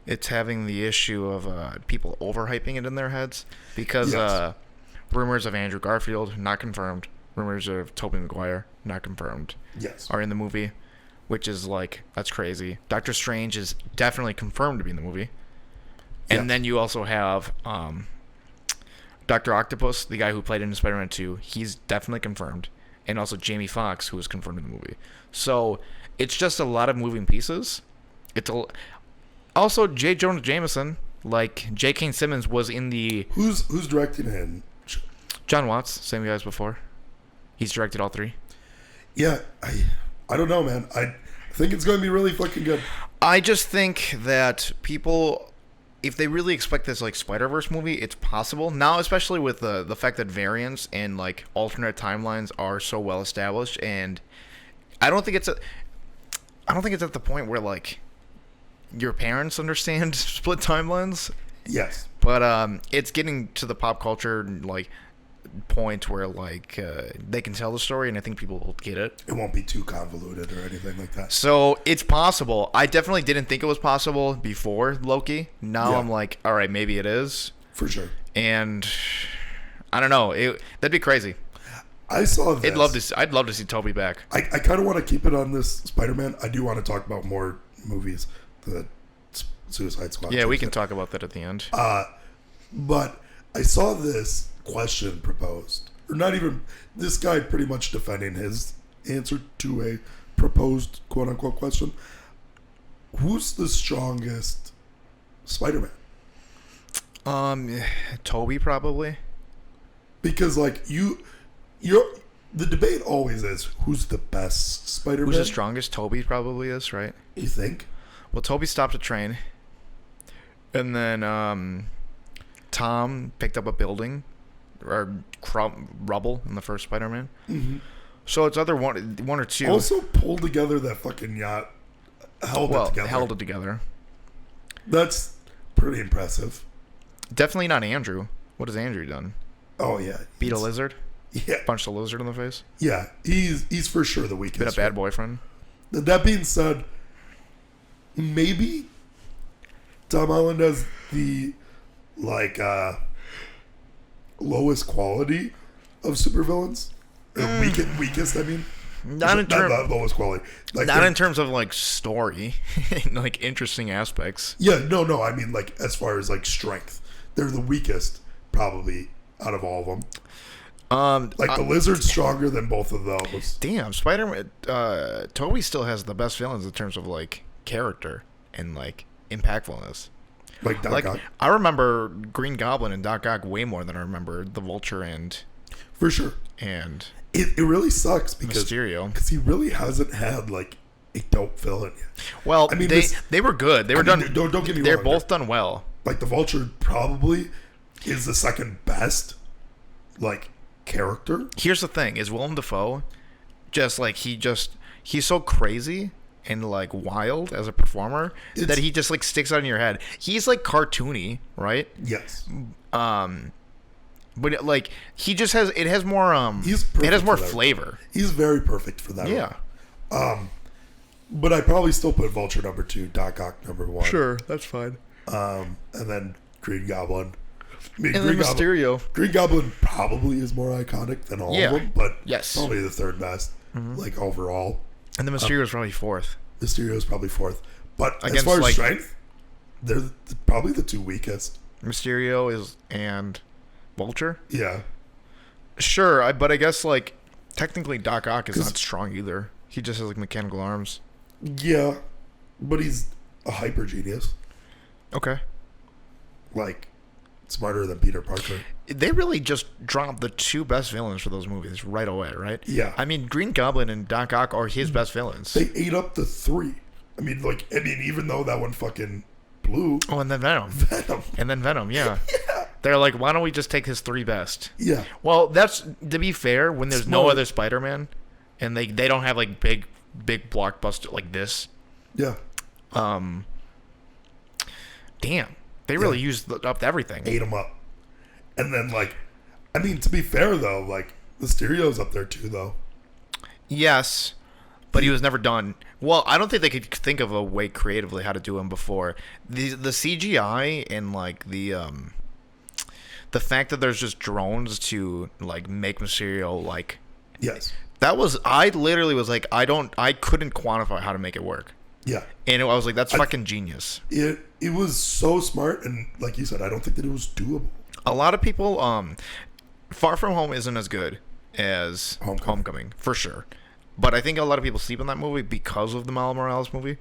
B: it's having the issue of people overhyping it in their heads because rumors of Andrew Garfield not confirmed, rumors of Tobey Maguire not confirmed, are in the movie, which is like that's crazy. Doctor Strange is definitely confirmed to be in the movie, and then you also have Dr. Octopus, the guy who played in Spider-Man 2. He's definitely confirmed. And also Jamie Foxx, who was confirmed in the movie. So it's just a lot of moving pieces. Also J. Jonah Jameson, like J. Kane Simmons, was in the.
A: Who's directing him?
B: John Watts, same guy as before. He's directed all 3.
A: Yeah, I don't know, man. I think it's going to be really fucking good.
B: I just think that people, if they really expect this like Spider-Verse movie, it's possible now, especially with the fact that variants and like alternate timelines are so well established. And I don't think it's at the point where like your parents understand split timelines.
A: Yes,
B: but it's getting to the pop culture like point where like they can tell the story, and I think people will get it.
A: It won't be too convoluted or anything like that.
B: So it's possible. I definitely didn't think it was possible before Loki. Now I'm like, all right, maybe it is
A: for sure.
B: And I don't know. That'd be crazy.
A: I saw this.
B: I'd love to see Toby back.
A: I kind of want to keep it on this Spider-Man. I do want to talk about more movies. The Suicide Squad.
B: Yeah, we can talk about that at the end.
A: But I saw this question proposed, or not even this guy pretty much defending his answer to a proposed quote-unquote question. who's the strongest Spider-Man?
B: Toby probably.
A: Because like the debate always is who's the best Spider-Man.
B: Who's the strongest? Toby probably is, right?
A: You think?
B: Well, Toby stopped a train, and then Tom picked up a building or rubble in the first Spider-Man.
A: Mm-hmm.
B: So it's either one or two.
A: Also pulled together that fucking yacht. Held
B: it together.
A: That's pretty impressive.
B: Definitely not Andrew. What has Andrew done?
A: Oh yeah,
B: Beat a lizard.
A: Yeah,
B: Punched a lizard in the face.
A: Yeah, he's for sure the weakest.
B: Been a bad boyfriend.
A: That being said, maybe Tom Holland has the lowest quality of supervillains. Weakest, I mean.
B: Not in
A: lowest quality.
B: Not in terms of like story, like interesting aspects.
A: Yeah, no. I mean, like as far as like strength, they're the weakest probably out of all of them. The lizard's stronger than both of those.
B: Damn, Spider-Man. Toby still has the best villains in terms of like character and like impactfulness.
A: Like Doc Ock.
B: I remember Green Goblin and Doc Ock way more than I remember the Vulture and.
A: For sure.
B: And.
A: It really sucks because
B: Mysterio.
A: Because he really hasn't had like a dope villain yet.
B: Well, I mean, they were good. They were done.
A: Don't get me wrong.
B: They're both done well. Like
A: the Vulture probably is the second best like character.
B: Here's the thing: is Willem Dafoe he's so crazy and like wild as a performer that he just like sticks out in your head. He's like cartoony, right?
A: Yes.
B: But like he just has more it has more flavor.
A: He's very perfect for that.
B: Yeah.
A: But I probably still put Vulture number 2, Doc Ock number 1.
B: Sure, that's fine.
A: And then Green Goblin.
B: Then Mysterio.
A: Green Goblin probably is more iconic than all of them, but probably the third best, like overall.
B: And then Mysterio is probably fourth.
A: Mysterio is probably fourth, but as far as strength, they're probably the two weakest.
B: Mysterio and Vulture?
A: Yeah.
B: Sure, but I guess, like, technically Doc Ock is not strong either. He just has, like, mechanical arms.
A: Yeah, but he's a hyper genius.
B: Okay.
A: Like, smarter than Peter Parker.
B: They really just dropped the two best villains for those movies right away, right?
A: Yeah.
B: I mean, Green Goblin and Doc Ock are his best villains.
A: They ate up the three. I mean, even though that one fucking blew.
B: Oh, and then Venom. And then Venom, yeah.
A: Yeah.
B: They're like, why don't we just take his three best?
A: Yeah.
B: Well, that's, to be fair, when there's no other Spider-Man, and they don't have, like, big blockbuster like this.
A: Yeah.
B: Damn. They really used up everything.
A: Ate them up. And then, like, I mean, to be fair, though, like, Mysterio's up there, too, though.
B: Yes, but he was never done. Well, I don't think they could think of a way creatively how to do him before. The CGI and, like, the fact that there's just drones to, like, make Mysterio, like...
A: Yes.
B: That was... I literally was like, I couldn't quantify how to make it work.
A: Yeah.
B: And I was like, that's fucking genius.
A: It was so smart, and like you said, I don't think that it was doable.
B: A lot of people... Far From Home isn't as good as Homecoming, for sure. But I think a lot of people sleep on that movie because of the Miles Morales movie.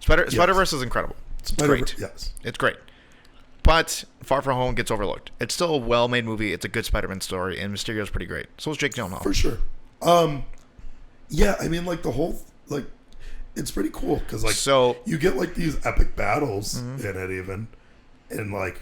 B: Spider-Verse is incredible. It's great.
A: Yes.
B: It's great. But Far From Home gets overlooked. It's still a well-made movie. It's a good Spider-Man story, and Mysterio's pretty great. So is Jake Gyllenhaal.
A: For sure. Yeah, I mean, like, the whole... Like, it's pretty cool, because, like, you get, like, these epic battles in it, even. And, like,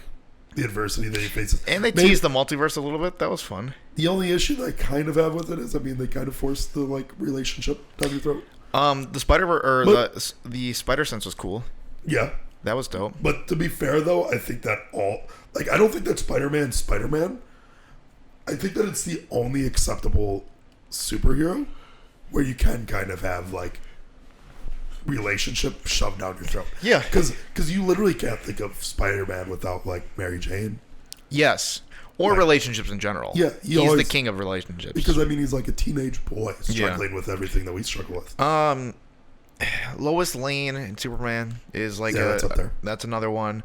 A: the adversity that he faces.
B: And they teased the multiverse a little bit. That was fun.
A: The only issue that I kind of have with it is, I mean, they kind of forced the, like, relationship down your throat.
B: The the Spider-Sense was cool.
A: Yeah.
B: That was dope.
A: But to be fair, though, I think that I don't think that Spider-Man. I think that it's the only acceptable superhero where you can kind of have, like, relationship shoved down your throat.
B: Yeah.
A: Because you literally can't think of Spider-Man without, like, Mary Jane.
B: Yes. Or relationships in general.
A: Yeah.
B: He's the king of relationships.
A: Because, I mean, he's like a teenage boy struggling with everything that we struggle with.
B: Lois Lane in Superman is like
A: that's up there.
B: That's another one.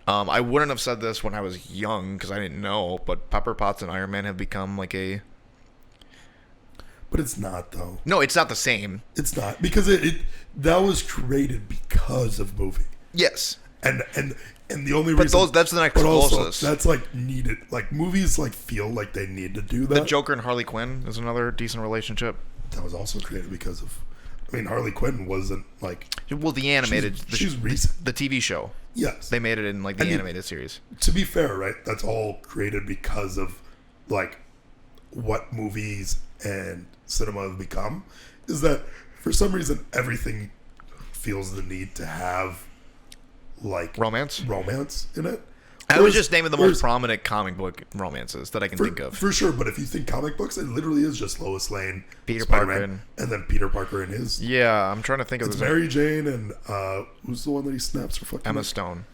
B: I wouldn't have said this when I was young because I didn't know, but Pepper Potts and Iron Man have become like a...
A: But it's not, though.
B: No, it's not the same.
A: It's not. Because that was created because of movie.
B: Yes.
A: And the only reason...
B: But that's the next
A: but also,
B: closest.
A: that's, like, needed. Like, movies, like, feel like they need to do that.
B: The Joker and Harley Quinn is another decent relationship.
A: That was also created because of... I mean, Harley Quinn wasn't, like...
B: Well, the animated...
A: She's recent.
B: The TV show.
A: Yes.
B: They made it in, like, the animated series.
A: To be fair, right, that's all created because of, like, what movies and cinema have become. Is that, for some reason, everything feels the need to have, like...
B: Romance
A: in it.
B: I was just naming the most prominent comic book romances that I can think of.
A: For sure, but if you think comic books, it literally is just Lois Lane,
B: Peter
A: Spider-Man,
B: Parker,
A: and then Peter Parker and his...
B: Yeah, I'm trying to think of...
A: It's Mary Jane and... who's the one that he snaps for fucking...
B: Emma Stone.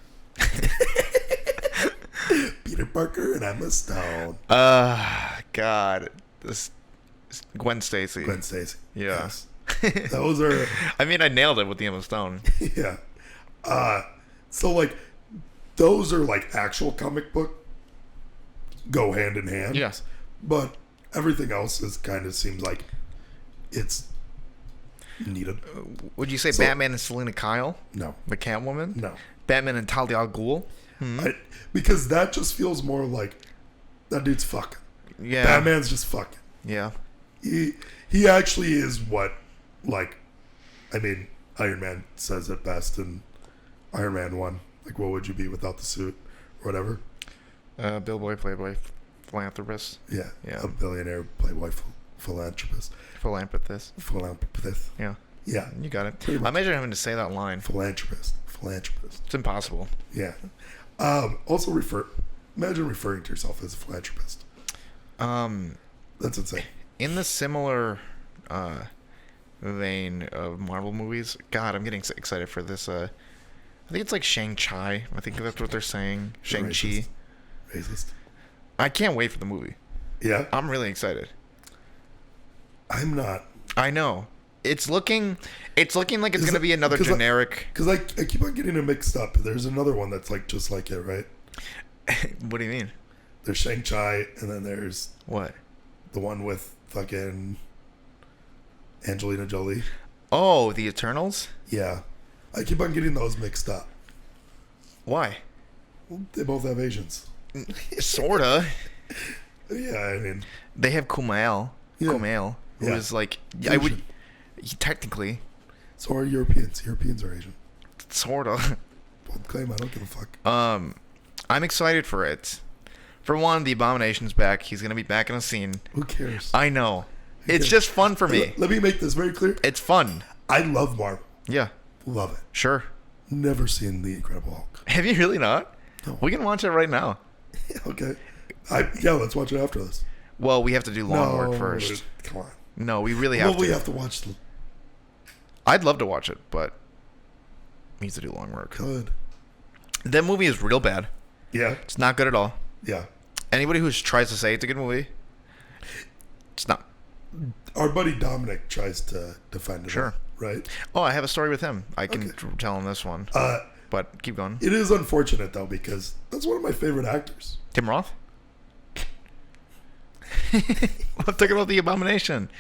A: Peter Parker and Emma Stone.
B: God. This... Gwen Stacy.
A: Gwen Stacy.
B: Yeah.
A: Yes. Those are...
B: I mean, I nailed it with the Emma Stone.
A: Yeah. So, like... Those are like actual comic book go hand in hand.
B: Yes.
A: But everything else is kind of seems like it's needed.
B: Would you say Batman and Selena Kyle?
A: No.
B: The Catwoman?
A: No.
B: Batman and Talia al Ghul?
A: Because that just feels more like that dude's fucking.
B: Yeah.
A: Batman's just fucking.
B: Yeah.
A: He actually is what, like, I mean, Iron Man says it best in Iron Man 1. Like, what would you be without the suit? Or whatever.
B: Billboy, playboy, philanthropist.
A: Yeah.
B: Yeah.
A: A billionaire, playboy, philanthropist.
B: Philanthropist.
A: Philanthropist.
B: Yeah.
A: Yeah.
B: You got it. I imagine having to say that line.
A: Philanthropist.
B: It's impossible.
A: Yeah. Also imagine referring to yourself as a philanthropist. That's insane.
B: In the similar vein of Marvel movies, God, I'm getting excited for this. I think it's like Shang-Chi. I think that's what they're saying. Shang-Chi.
A: Racist.
B: I can't wait for the movie.
A: Yeah?
B: I'm really excited.
A: I'm not.
B: I know. It's looking like it's going to be another generic...
A: Because I keep on getting it mixed up. There's another one that's like just like it, right?
B: What do you mean?
A: There's Shang-Chi, and then there's...
B: What?
A: The one with fucking Angelina Jolie.
B: Oh, the Eternals?
A: Yeah. I keep on getting those mixed up.
B: Why?
A: Well, they both have Asians.
B: Sorta.
A: Yeah, I mean...
B: They have Kumail.
A: Yeah.
B: Kumail. Who is like... I would... Technically.
A: So are Europeans. Europeans are Asian.
B: Sorta.
A: Bold claim, I don't give a fuck.
B: I'm excited for it. For one, the Abomination's back. He's going to be back in a scene.
A: Who cares?
B: I know. It's just fun for me.
A: Let me make this very clear.
B: It's fun.
A: I love Marvel.
B: Yeah.
A: Love it.
B: Sure.
A: Never seen The Incredible Hulk.
B: Have you really not?
A: No.
B: We can watch it right now.
A: Okay. Yeah, let's watch it after this.
B: Well, we have to do lawn work first.
A: Come on.
B: No, we really have to.
A: Well, we have to watch the...
B: I'd love to watch it, but we need to do lawn work.
A: Good.
B: That movie is real bad.
A: Yeah.
B: It's not good at all.
A: Yeah.
B: Anybody who tries to say it's a good movie, it's not.
A: Our buddy Dominic tries to defend it.
B: Sure.
A: Right?
B: Oh, I have a story with him. I can tell him this one. But keep going.
A: It is unfortunate, though, because that's one of my favorite actors.
B: Tim Roth? I'm talking about The Abomination.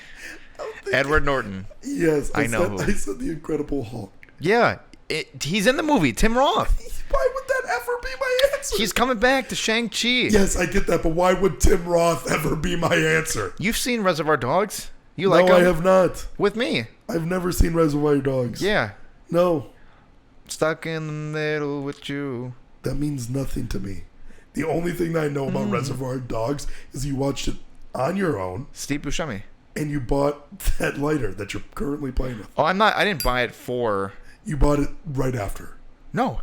B: Edward Norton.
A: Yes.
B: I know.
A: I said The Incredible Hulk.
B: Yeah. He's in the movie. Tim Roth.
A: Why would that ever be my answer?
B: He's coming back to Shang-Chi.
A: Yes, I get that, but why would Tim Roth ever be my answer?
B: You've seen Reservoir Dogs? You like him?
A: No, I have not.
B: With me.
A: I've never seen Reservoir Dogs.
B: Yeah.
A: No.
B: Stuck in the middle with you.
A: That means nothing to me. The only thing that I know about Reservoir Dogs is you watched it on your own.
B: Steve Buscemi.
A: And you bought that lighter that you're currently playing with.
B: Oh, I didn't buy it for...
A: You bought it right after.
B: No.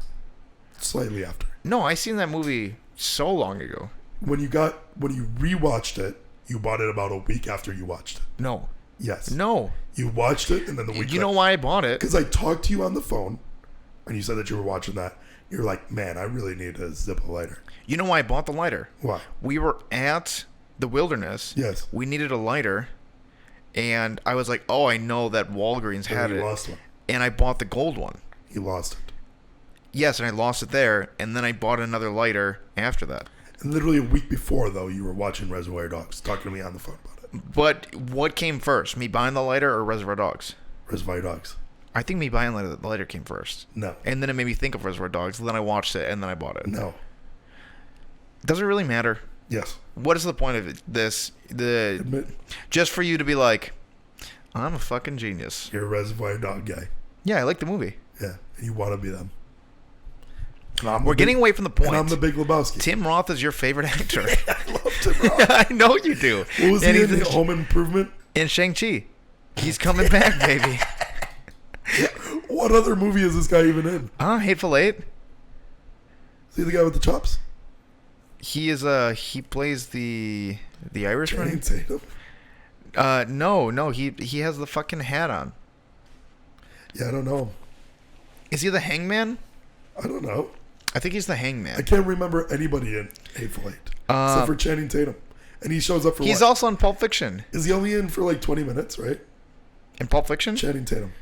A: Slightly after.
B: No, I seen that movie so long ago.
A: When you rewatched it, you bought it about a week after you watched it.
B: No.
A: Yes.
B: No.
A: You watched it, and then the week
B: You know why I bought it?
A: Because I talked to you on the phone, and you said that you were watching that. You're like, man, I really need a Zippo lighter.
B: You know why I bought the lighter?
A: Why?
B: We were at the Wilderness.
A: Yes.
B: We needed a lighter, and I was like, oh, I know that Walgreens had it.
A: You lost one.
B: And I bought the gold one.
A: You lost it.
B: Yes, and I lost it there, and then I bought another lighter after that.
A: And literally a week before, though, you were watching Reservoir Dogs, talking to me on the phone about it.
B: But what came first? Me buying the lighter or Reservoir Dogs?
A: Reservoir Dogs.
B: I think me buying the lighter came first.
A: No.
B: And then it made me think of Reservoir Dogs. Then I watched it, and then I bought it.
A: No.
B: Does it really matter?
A: Yes.
B: What is the point of this? Just for you to be like, I'm a fucking genius.
A: You're a Reservoir Dog guy.
B: Yeah, I like the movie.
A: Yeah, and you want to be them.
B: We're getting away from the point.
A: And I'm the Big Lebowski.
B: Tim Roth is your favorite actor.
A: I love Tim Roth.
B: I know you do.
A: What was he in the Home Improvement?
B: In Shang-Chi. He's coming back, baby.
A: What other movie is this guy even in?
B: Hateful Eight.
A: Is he the guy with the chops?
B: He is he plays the Irishman.
A: Channing Tatum.
B: No, he has the fucking hat on.
A: Yeah, I don't know.
B: Is he the Hangman?
A: I don't know.
B: I think he's the Hangman.
A: I can't remember anybody in Hateful Eight except for Channing Tatum, and he shows up for.
B: He's
A: what?
B: also in Pulp Fiction.
A: Is he only in for like 20 minutes? Right.
B: In Pulp Fiction.
A: Channing Tatum.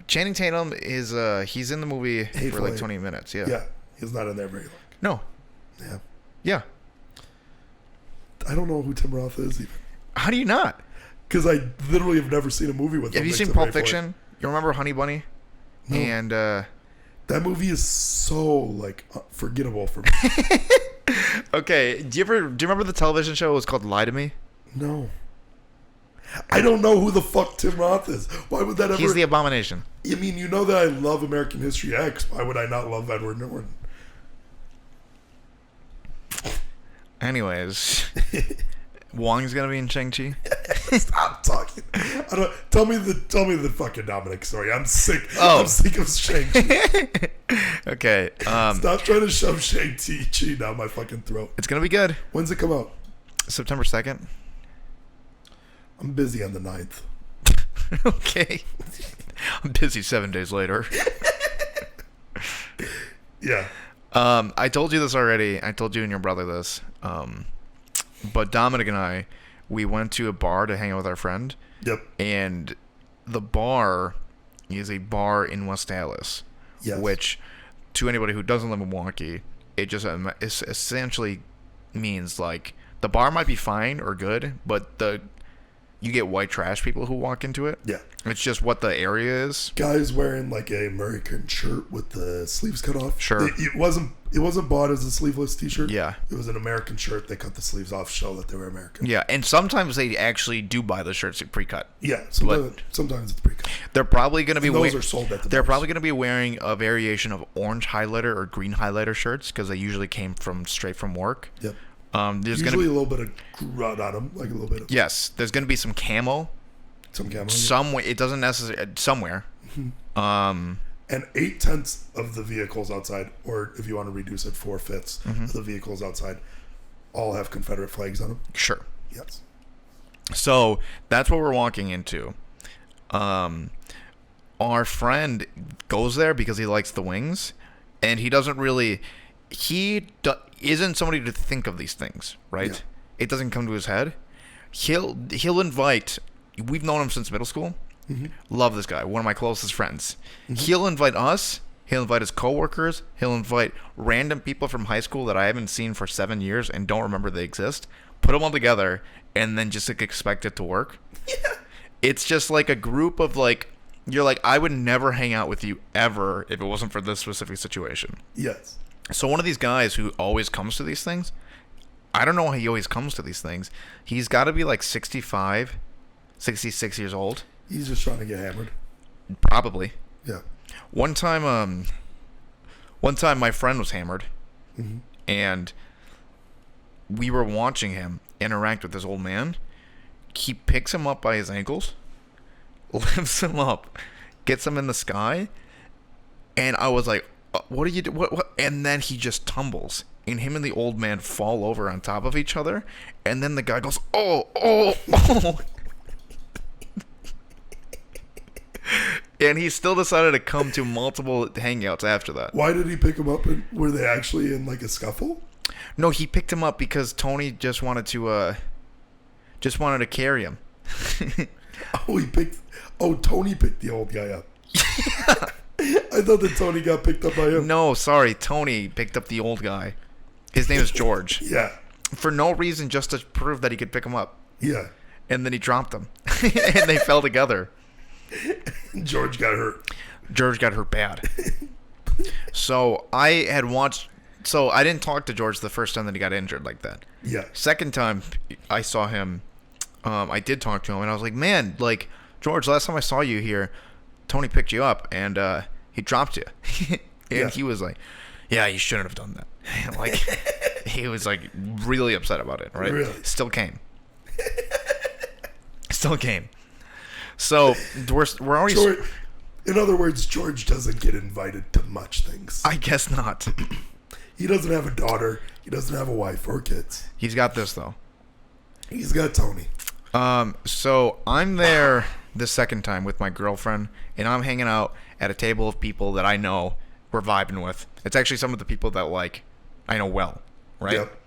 B: Channing Tatum is he's in the movie
A: Hateful
B: for like
A: Eight.
B: 20 minutes. Yeah.
A: Yeah, he's not in there very long.
B: No.
A: Yeah.
B: Yeah.
A: I don't know who Tim Roth is even.
B: How do you not?
A: Because I literally have never seen a movie with him.
B: Have you seen Pulp Fiction? You remember Honey Bunny?
A: No.
B: And
A: that movie is so like forgettable for me.
B: okay, do you remember the television show? It was called Lie to Me.
A: No. I don't know who the fuck Tim Roth is. Why would that ever?
B: He's the Abomination.
A: I mean, you know that I love American History X. Why would I not love Edward Norton?
B: Anyways, Wong's gonna be in Shang-Chi.
A: Stop talking. I don't. Tell me the fucking Dominic story. I'm sick.
B: Oh.
A: I'm sick of Shang-Chi.
B: Okay.
A: Stop trying to shove Shang-Chi down my fucking throat.
B: It's gonna be good.
A: When's it come out?
B: September 2nd.
A: I'm busy on the 9th.
B: Okay. I'm busy 7 days later.
A: Yeah.
B: I told you this already. I told you and your brother this. But Dominic and I, we went to a bar to hang out with our friend.
A: Yep.
B: And the bar is a bar in West Dallas.
A: Yes.
B: Which, to anybody who doesn't live in Milwaukee, it essentially means like the bar might be fine or good, but you get white trash people who walk into it.
A: Yeah.
B: It's just what the area is.
A: Guys wearing like a American shirt with the sleeves cut off.
B: Sure.
A: It wasn't bought as a sleeveless t-shirt.
B: Yeah.
A: It was an American shirt. They cut the sleeves off, show that they were American.
B: Yeah, and sometimes they actually do buy the shirts pre-cut.
A: Yeah. Sometimes it's pre-cut.
B: They're probably going to be
A: those are sold at the
B: They're
A: bars.
B: probably going to be wearing a variation of orange highlighter or green highlighter shirts because they usually came straight from work.
A: Yep.
B: There's
A: Usually
B: going to be
A: a little bit of grunt on them, like a little bit of
B: yes. There's going to be some camo.
A: some camo.
B: Somewhere it doesn't necessarily somewhere.
A: And 8/10 of the vehicles outside, or if you want to reduce it, 4/5 of the vehicles outside, all have Confederate flags on them.
B: Sure.
A: Yes.
B: So that's what we're walking into. Our friend goes there because he likes the wings, and he doesn't really. Isn't somebody to think of these things, right?
A: Yeah.
B: It doesn't come to his head. He'll invite. We've known him since middle school. Love this guy, one of my closest friends. He'll invite us. He'll invite his coworkers. He'll invite random people from high school that I haven't seen for 7 years and don't remember they exist. Put them all together and then just like expect it to work.
A: Yeah.
B: It's just like a group of like. You're like, I would never hang out with you ever if it wasn't for this specific situation.
A: Yes.
B: So one of these guys who always comes to these things, I don't know why he always comes to these things. He's got to be like 65, 66 years old.
A: He's just trying to get hammered.
B: Probably.
A: Yeah.
B: One time my friend was hammered, and we were watching him interact with this old man. He picks him up by his ankles, lifts him up, gets him in the sky, and I was like, what are you doing? What? And then he just tumbles, and him and the old man fall over on top of each other, and then the guy goes, oh. And he still decided to come to multiple hangouts after that.
A: Why did he pick him up? And were they actually in like a scuffle?
B: No, he picked him up because Tony just wanted to carry him.
A: Tony picked the old guy up. I thought that Tony got picked up by him.
B: No, sorry, Tony picked up the old guy. His name is George.
A: Yeah.
B: For no reason, just to prove that he could pick him up.
A: Yeah.
B: and then he dropped them, and they fell together.
A: George got hurt.
B: George got hurt bad. So I had watched. So I didn't talk to George the first time that he got injured like that.
A: Yeah.
B: Second time I saw him, I did talk to him, and I was like, man, like, George, last time I saw you here, Tony picked you up, and he dropped you. And he was like, yeah, you shouldn't have done that. Like, he was like really upset about it, right?
A: Really?
B: Still came. So we're already.
A: George, in other words, George doesn't get invited to much things.
B: I guess not.
A: He doesn't have a daughter. He doesn't have a wife or kids.
B: He's got this though.
A: He's got Tony.
B: So I'm there the second time with my girlfriend, and I'm hanging out at a table of people that I know we're vibing with. It's actually some of the people that, like, I know well, right?
A: Yep.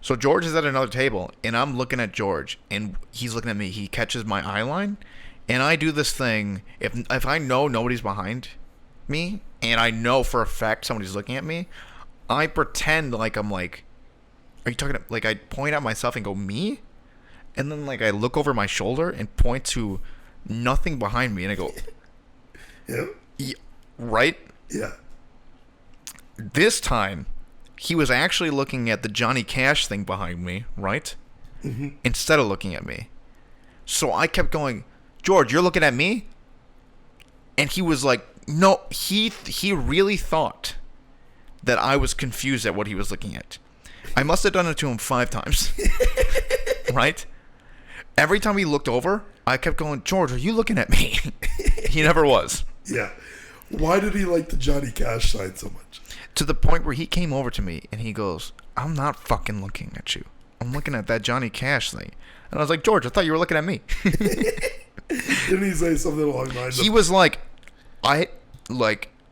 B: So George is at another table, and I'm looking at George, and he's looking at me. He catches my eye line, and I do this thing. If I know nobody's behind me, and I know for a fact somebody's looking at me, I pretend like I'm like, are you talking? Like, I point at myself and go, me? And then, like, I look over my shoulder and point to nothing behind me, and I go,
A: Yep.
B: yeah, right?
A: Yeah.
B: This time, he was actually looking at the Johnny Cash thing behind me, right?
A: Mm-hmm.
B: Instead of looking at me. So I kept going, George, you're looking at me? And he was like, no, he really thought that I was confused at what he was looking at. I must have done it to him 5 times. Right? Every time he looked over, I kept going, George, are you looking at me? He never was.
A: Yeah. Why did he like the Johnny Cash sign so much?
B: To the point where he came over to me and he goes, I'm not fucking looking at you. I'm looking at that Johnny Cash thing. And I was like, George, I thought you were looking at me.
A: Didn't he say something along the lines of...
B: He was like,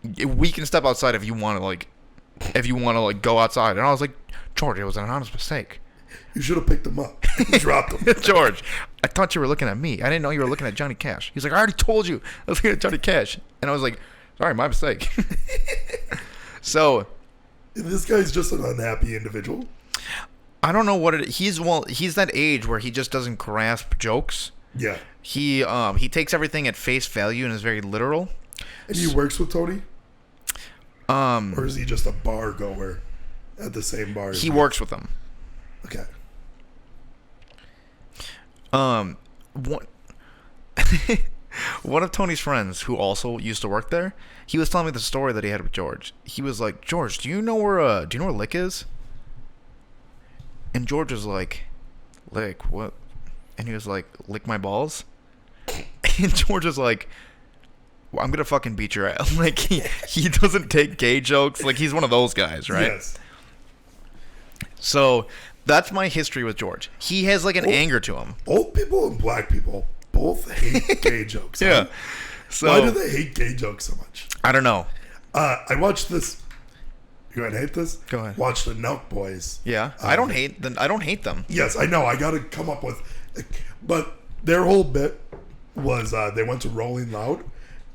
B: we can step outside if you want to go outside. And I was like, George, it was an honest mistake.
A: You should have picked him up. You dropped him.
B: George, I thought you were looking at me. I didn't know you were looking at Johnny Cash. He's like, I already told you I was looking at Johnny Cash. And I was like, sorry, my mistake. So,
A: this guy's just an unhappy individual.
B: I don't know what it is. He's that age where he just doesn't grasp jokes.
A: Yeah.
B: He takes everything at face value and is very literal.
A: And he works with Tony? Or is he just a bar goer at the same bar?
B: He works with them.
A: Okay.
B: One of Tony's friends who also used to work there, he was telling me the story that he had with George. He was like, George, do you know where Lick is? And George was like, Lick, what? And he was like, lick my balls? And George was like, well, I'm gonna fucking beat your ass. Like, he doesn't take gay jokes. Like, he's one of those guys, right?
A: Yes.
B: So that's my history with George. He has like an anger to him.
A: Old people and black people both hate gay jokes.
B: Yeah.
A: Huh?
B: So
A: why do they hate gay jokes so much?
B: I don't know.
A: I watched this. You gonna hate this?
B: Go ahead.
A: Watch the Nelk Boys.
B: Yeah. I don't hate them.
A: Yes, I know. I got to come up with, but their whole bit was they went to Rolling Loud,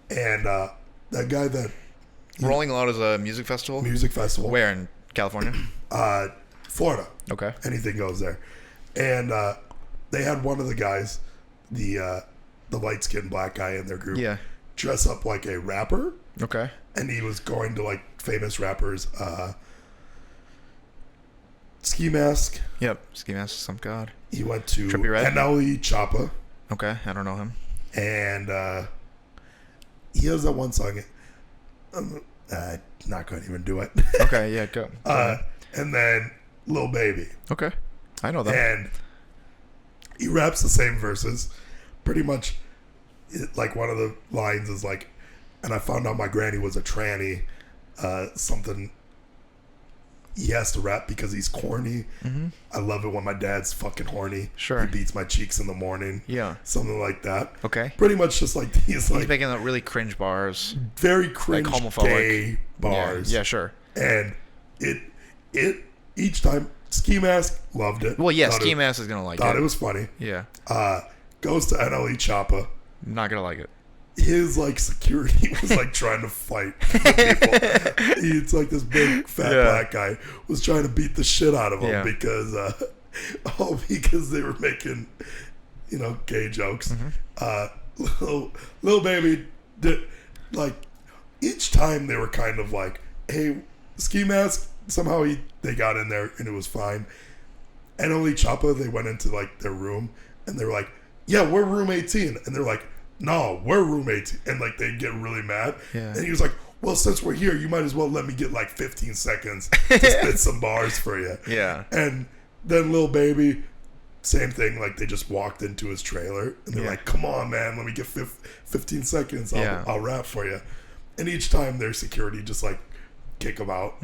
A: and that guy that
B: Rolling Loud is a music festival. Where in California?
A: Florida.
B: Okay.
A: Anything goes there, and they had one of the guys, the light-skinned black guy in their group, dress up like a rapper.
B: Okay.
A: And he was going to like famous rappers, Ski Mask.
B: Yep, Ski Mask is some god.
A: He went to
B: Trippie Redd?
A: NLE Choppa.
B: Okay, I don't know him.
A: And he has that one song. I'm not going to even do it.
B: Okay, yeah, go.
A: And then Lil Baby.
B: Okay, I know that.
A: And he raps the same verses. Pretty much, like one of the lines is like, and I found out my granny was a tranny. Something. He has to rap because he's corny.
B: Mm-hmm.
A: I love it when my dad's fucking horny.
B: Sure.
A: He beats my cheeks in the morning.
B: Yeah.
A: Something like that.
B: Okay.
A: Pretty much just like he's
B: making the really cringe bars.
A: Very cringe,
B: like homophobic
A: gay bars.
B: Yeah, sure.
A: And it each time, Ski Mask loved it.
B: Well, yeah, Ski Mask is gonna like it.
A: Thought it was funny.
B: Yeah.
A: Goes to NLE Choppa.
B: Not gonna like it.
A: His like security was like trying to fight people. It's like this big fat black guy was trying to beat the shit out of him because because they were making gay jokes. Little baby did, like, each time they were kind of like, hey, ski mask, somehow they got in there and it was fine. And only Choppa, they went into like their room and they were like, yeah, we're room 18. And they're like, no, we're room 18. And like they get really mad.
B: Yeah.
A: And he was like, well, since we're here, you might as well let me get like 15 seconds to spit some bars for you.
B: Yeah.
A: And then Lil Baby, same thing. Like they just walked into his trailer and they're like, come on, man, let me get 15 seconds. I'll rap for you. And each time their security just like kick them out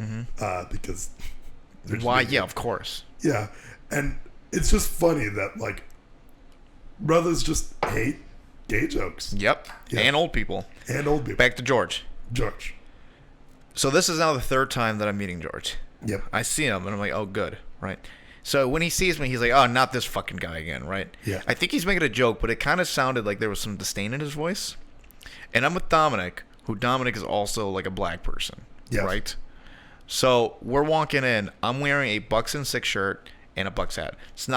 A: because
B: why? Yeah, of course.
A: Yeah. And it's just funny that like brothers just hate gay jokes.
B: Yep. Yeah. And old people. Back to George. So this is now the third time that I'm meeting George.
A: Yep.
B: I see him and I'm like, oh, good. Right. So when he sees me, he's like, oh, not this fucking guy again. Right.
A: Yeah.
B: I think he's making a joke, but it kind of sounded like there was some disdain in his voice. And I'm with Dominic, who Dominic is also like a black person.
A: Yes.
B: Right. So we're walking in. I'm wearing a Bucks and Six shirt and a Bucks hat. It's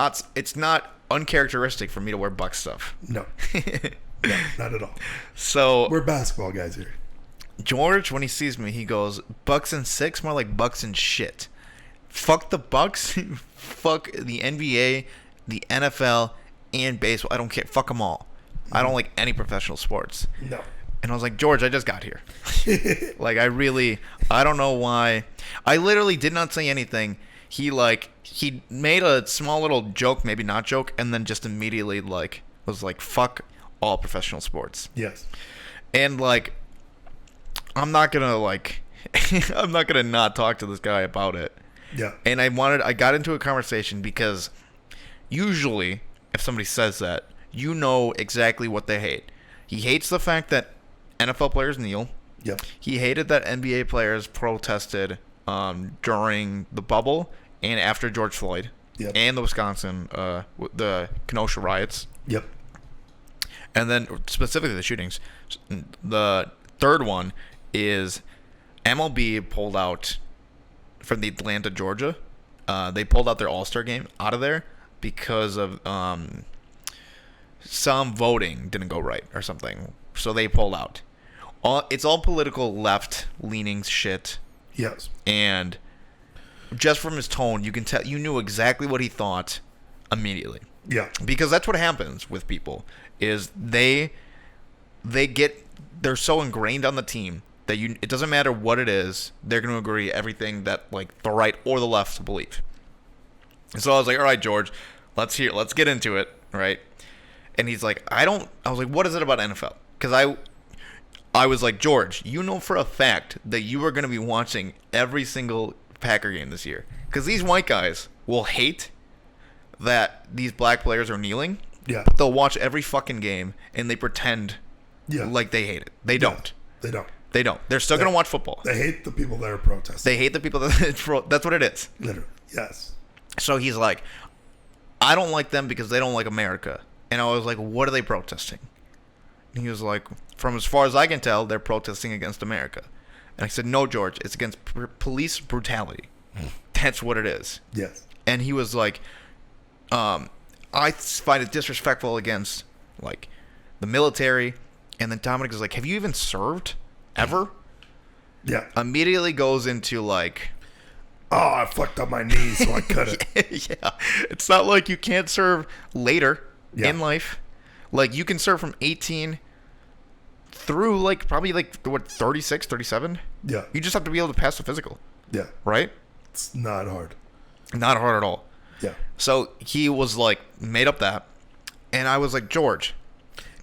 B: not uncharacteristic for me to wear Bucks stuff.
A: No. No, not at all.
B: So
A: we're basketball guys here.
B: George, when he sees me, he goes, Bucks and Six? More like Bucks and shit. Fuck the Bucks. Fuck the NBA, the NFL, and baseball. I don't care. Fuck them all. I don't like any professional sports.
A: No.
B: And I was like, George, I just got here. Like, I don't know why. I literally did not say anything. He made a small little joke, maybe not joke, and then just immediately, like, was like, fuck all professional sports.
A: Yes.
B: And, like, I'm not gonna not talk to this guy about it.
A: Yeah.
B: And I got into a conversation because usually if somebody says that, you know exactly what they hate. He hates the fact that NFL players kneel.
A: Yep.
B: He hated that NBA players protested during the bubble and after George Floyd.
A: Yep.
B: And the Wisconsin the Kenosha riots.
A: Yep.
B: And then specifically the shootings. The third one is MLB pulled out from the Atlanta, Georgia. They pulled out their All-Star game out of there because of some voting didn't go right or something. So they pulled out. It's all political left-leaning shit.
A: Yes.
B: And just from his tone, you can tell you knew exactly what he thought immediately.
A: Yeah.
B: Because that's what happens with people is they're so ingrained on the team that it doesn't matter what it is, they're going to agree everything that like the right or the left believe. And so I was like, all right, George, let's get into it, right? And he's like, I was like, what is it about NFL? Because I was like, George, you know for a fact that you are going to be watching every single Packer game this year. Because these white guys will hate that these black players are kneeling.
A: Yeah.
B: But they'll watch every fucking game and they pretend like they hate it. They don't.
A: They don't.
B: They don't. They're still going to watch football.
A: They hate the people that are protesting.
B: They hate the people that's what it is.
A: Literally. Yes.
B: So he's like, I don't like them because they don't like America. And I was like, what are they protesting? And he was like, from as far as I can tell, they're protesting against America. And I said, no, George, it's against police brutality. That's what it is.
A: Yes.
B: And he was like, I find it disrespectful against, like, the military. And then Dominic is like, have you even served? Ever?
A: Yeah.
B: Immediately goes into, like...
A: Oh, I fucked up my knees, so I cut it.
B: Yeah. It's not like you can't serve later in life. Like, you can serve from 18 through, like, probably, like, 36, 37?
A: Yeah.
B: You just have to be able to pass the physical.
A: Yeah.
B: Right?
A: It's not hard.
B: Not hard at all.
A: Yeah.
B: So he was, like, made up that. And I was like, George.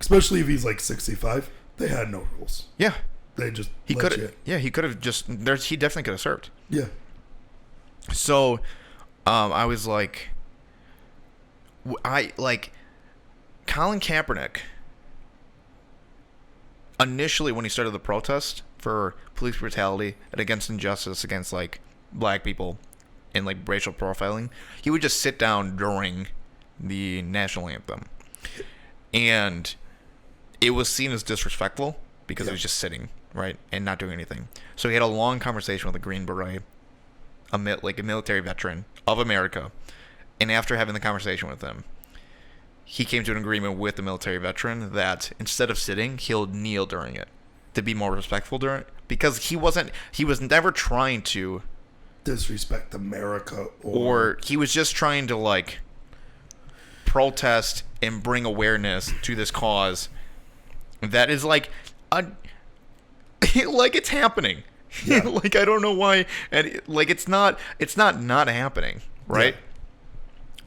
A: Especially if he's, like, 65. They had no rules.
B: Yeah.
A: They just
B: he could have just he definitely could have served.
A: Yeah.
B: So I was like Colin Kaepernick initially when he started the protest for police brutality and against injustice against like black people and like racial profiling, he would just sit down during the national anthem. And it was seen as disrespectful because he was just sitting, right, and not doing anything. So he had a long conversation with a Green Beret, a military veteran of America. And after having the conversation with him, he came to an agreement with the military veteran that instead of sitting, he'll kneel during it to be more respectful during it, because he was never trying to
A: disrespect America,
B: or he was just trying to like protest and bring awareness to this cause that is like like it's happening.
A: Yeah.
B: Like I don't know why, and like it's not happening, right? Yeah.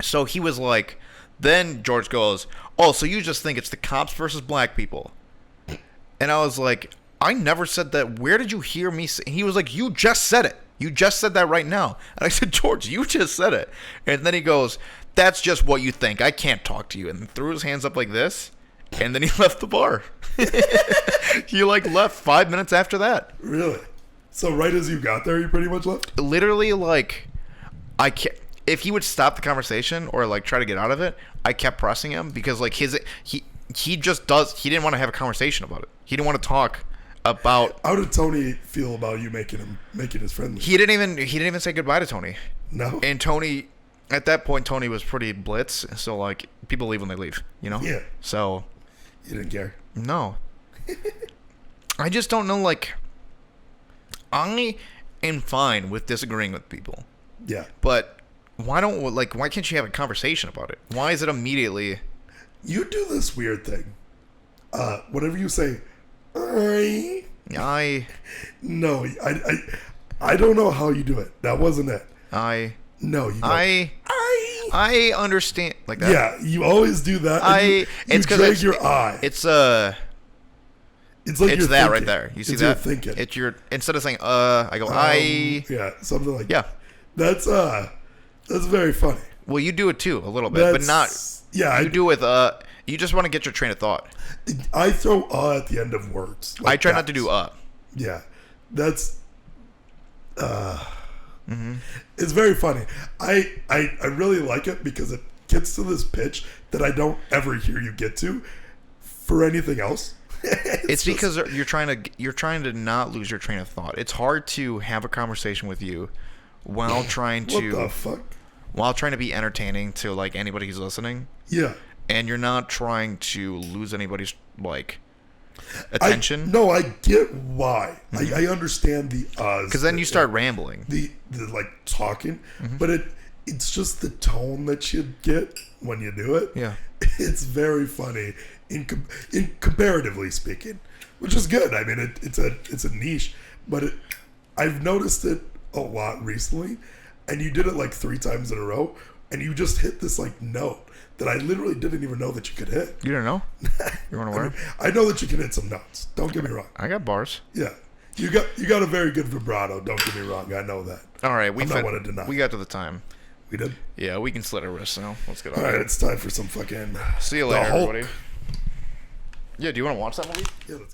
B: So he was like, then George goes, "Oh, so you just think it's the cops versus black people?" And I was like, "I never said that. Where did you hear me say?" He was like, "You just said it. You just said that right now." And I said, "George, you just said it." And then he goes, "That's just what you think. I can't talk to you." And threw his hands up like this, and then he left the bar. He like left 5 minutes after that.
A: Really? So right as you got there, you pretty much left?
B: Literally, like, I can't. If he would stop the conversation or like try to get out of it, I kept pressing him because like he didn't want to have a conversation about it. He didn't want to talk about.
A: How did Tony feel about you making his friend?
B: He didn't even say goodbye to Tony.
A: No.
B: And Tony, at that point, Tony was pretty blitz. So like people leave when they leave, you know.
A: Yeah.
B: So.
A: You didn't care.
B: No. I just don't know. Like, I am fine with disagreeing with people.
A: Yeah.
B: But why can't you have a conversation about it? Why is it immediately?
A: You do this weird thing. Whenever you say, No, I don't know how you do it. That wasn't it. No, you go,
B: I understand like that.
A: Yeah, you always do that. You drag your eye.
B: It's like
A: it's
B: that
A: thinking.
B: right there. You see
A: it's
B: that?
A: Your thinking.
B: It's your instead of saying I go
A: Yeah, something like that. That's very funny.
B: Well, you do it too a little bit, but not.
A: Yeah,
B: you do with you just want to get your train of thought.
A: I throw at the end of words.
B: Like I try not to do
A: Yeah, that's.
B: Mm-hmm.
A: It's very funny. I really like it because it gets to this pitch that I don't ever hear you get to for anything else.
B: It's because you're trying to not lose your train of thought. It's hard to have a conversation with you while trying to
A: what the fuck?
B: While trying to be entertaining to like anybody who's listening.
A: Yeah.
B: And you're not trying to lose anybody's like attention.
A: No, I get why. Mm-hmm. I understand the
B: because then you start rambling.
A: The like talking, mm-hmm. but it's just the tone that you get when you do it.
B: Yeah,
A: it's very funny in comparatively speaking, which is good. I mean, it's a niche, but I've noticed it a lot recently, and you did it like 3 times in a row, and you just hit this like note that I literally didn't even know that you could hit.
B: You don't know? You want to wear?
A: I know that you can hit some notes. Don't get me wrong.
B: I got bars.
A: Yeah, you got a very good vibrato. Don't get me wrong. I know that.
B: All right,
A: I'm not want to deny.
B: We got to the time.
A: We did.
B: Yeah, we can slit our wrists now. Let's get on.
A: All right, it's time for some fucking.
B: See you later, everybody. Yeah, do you want to watch that movie?
A: Yeah, let's go.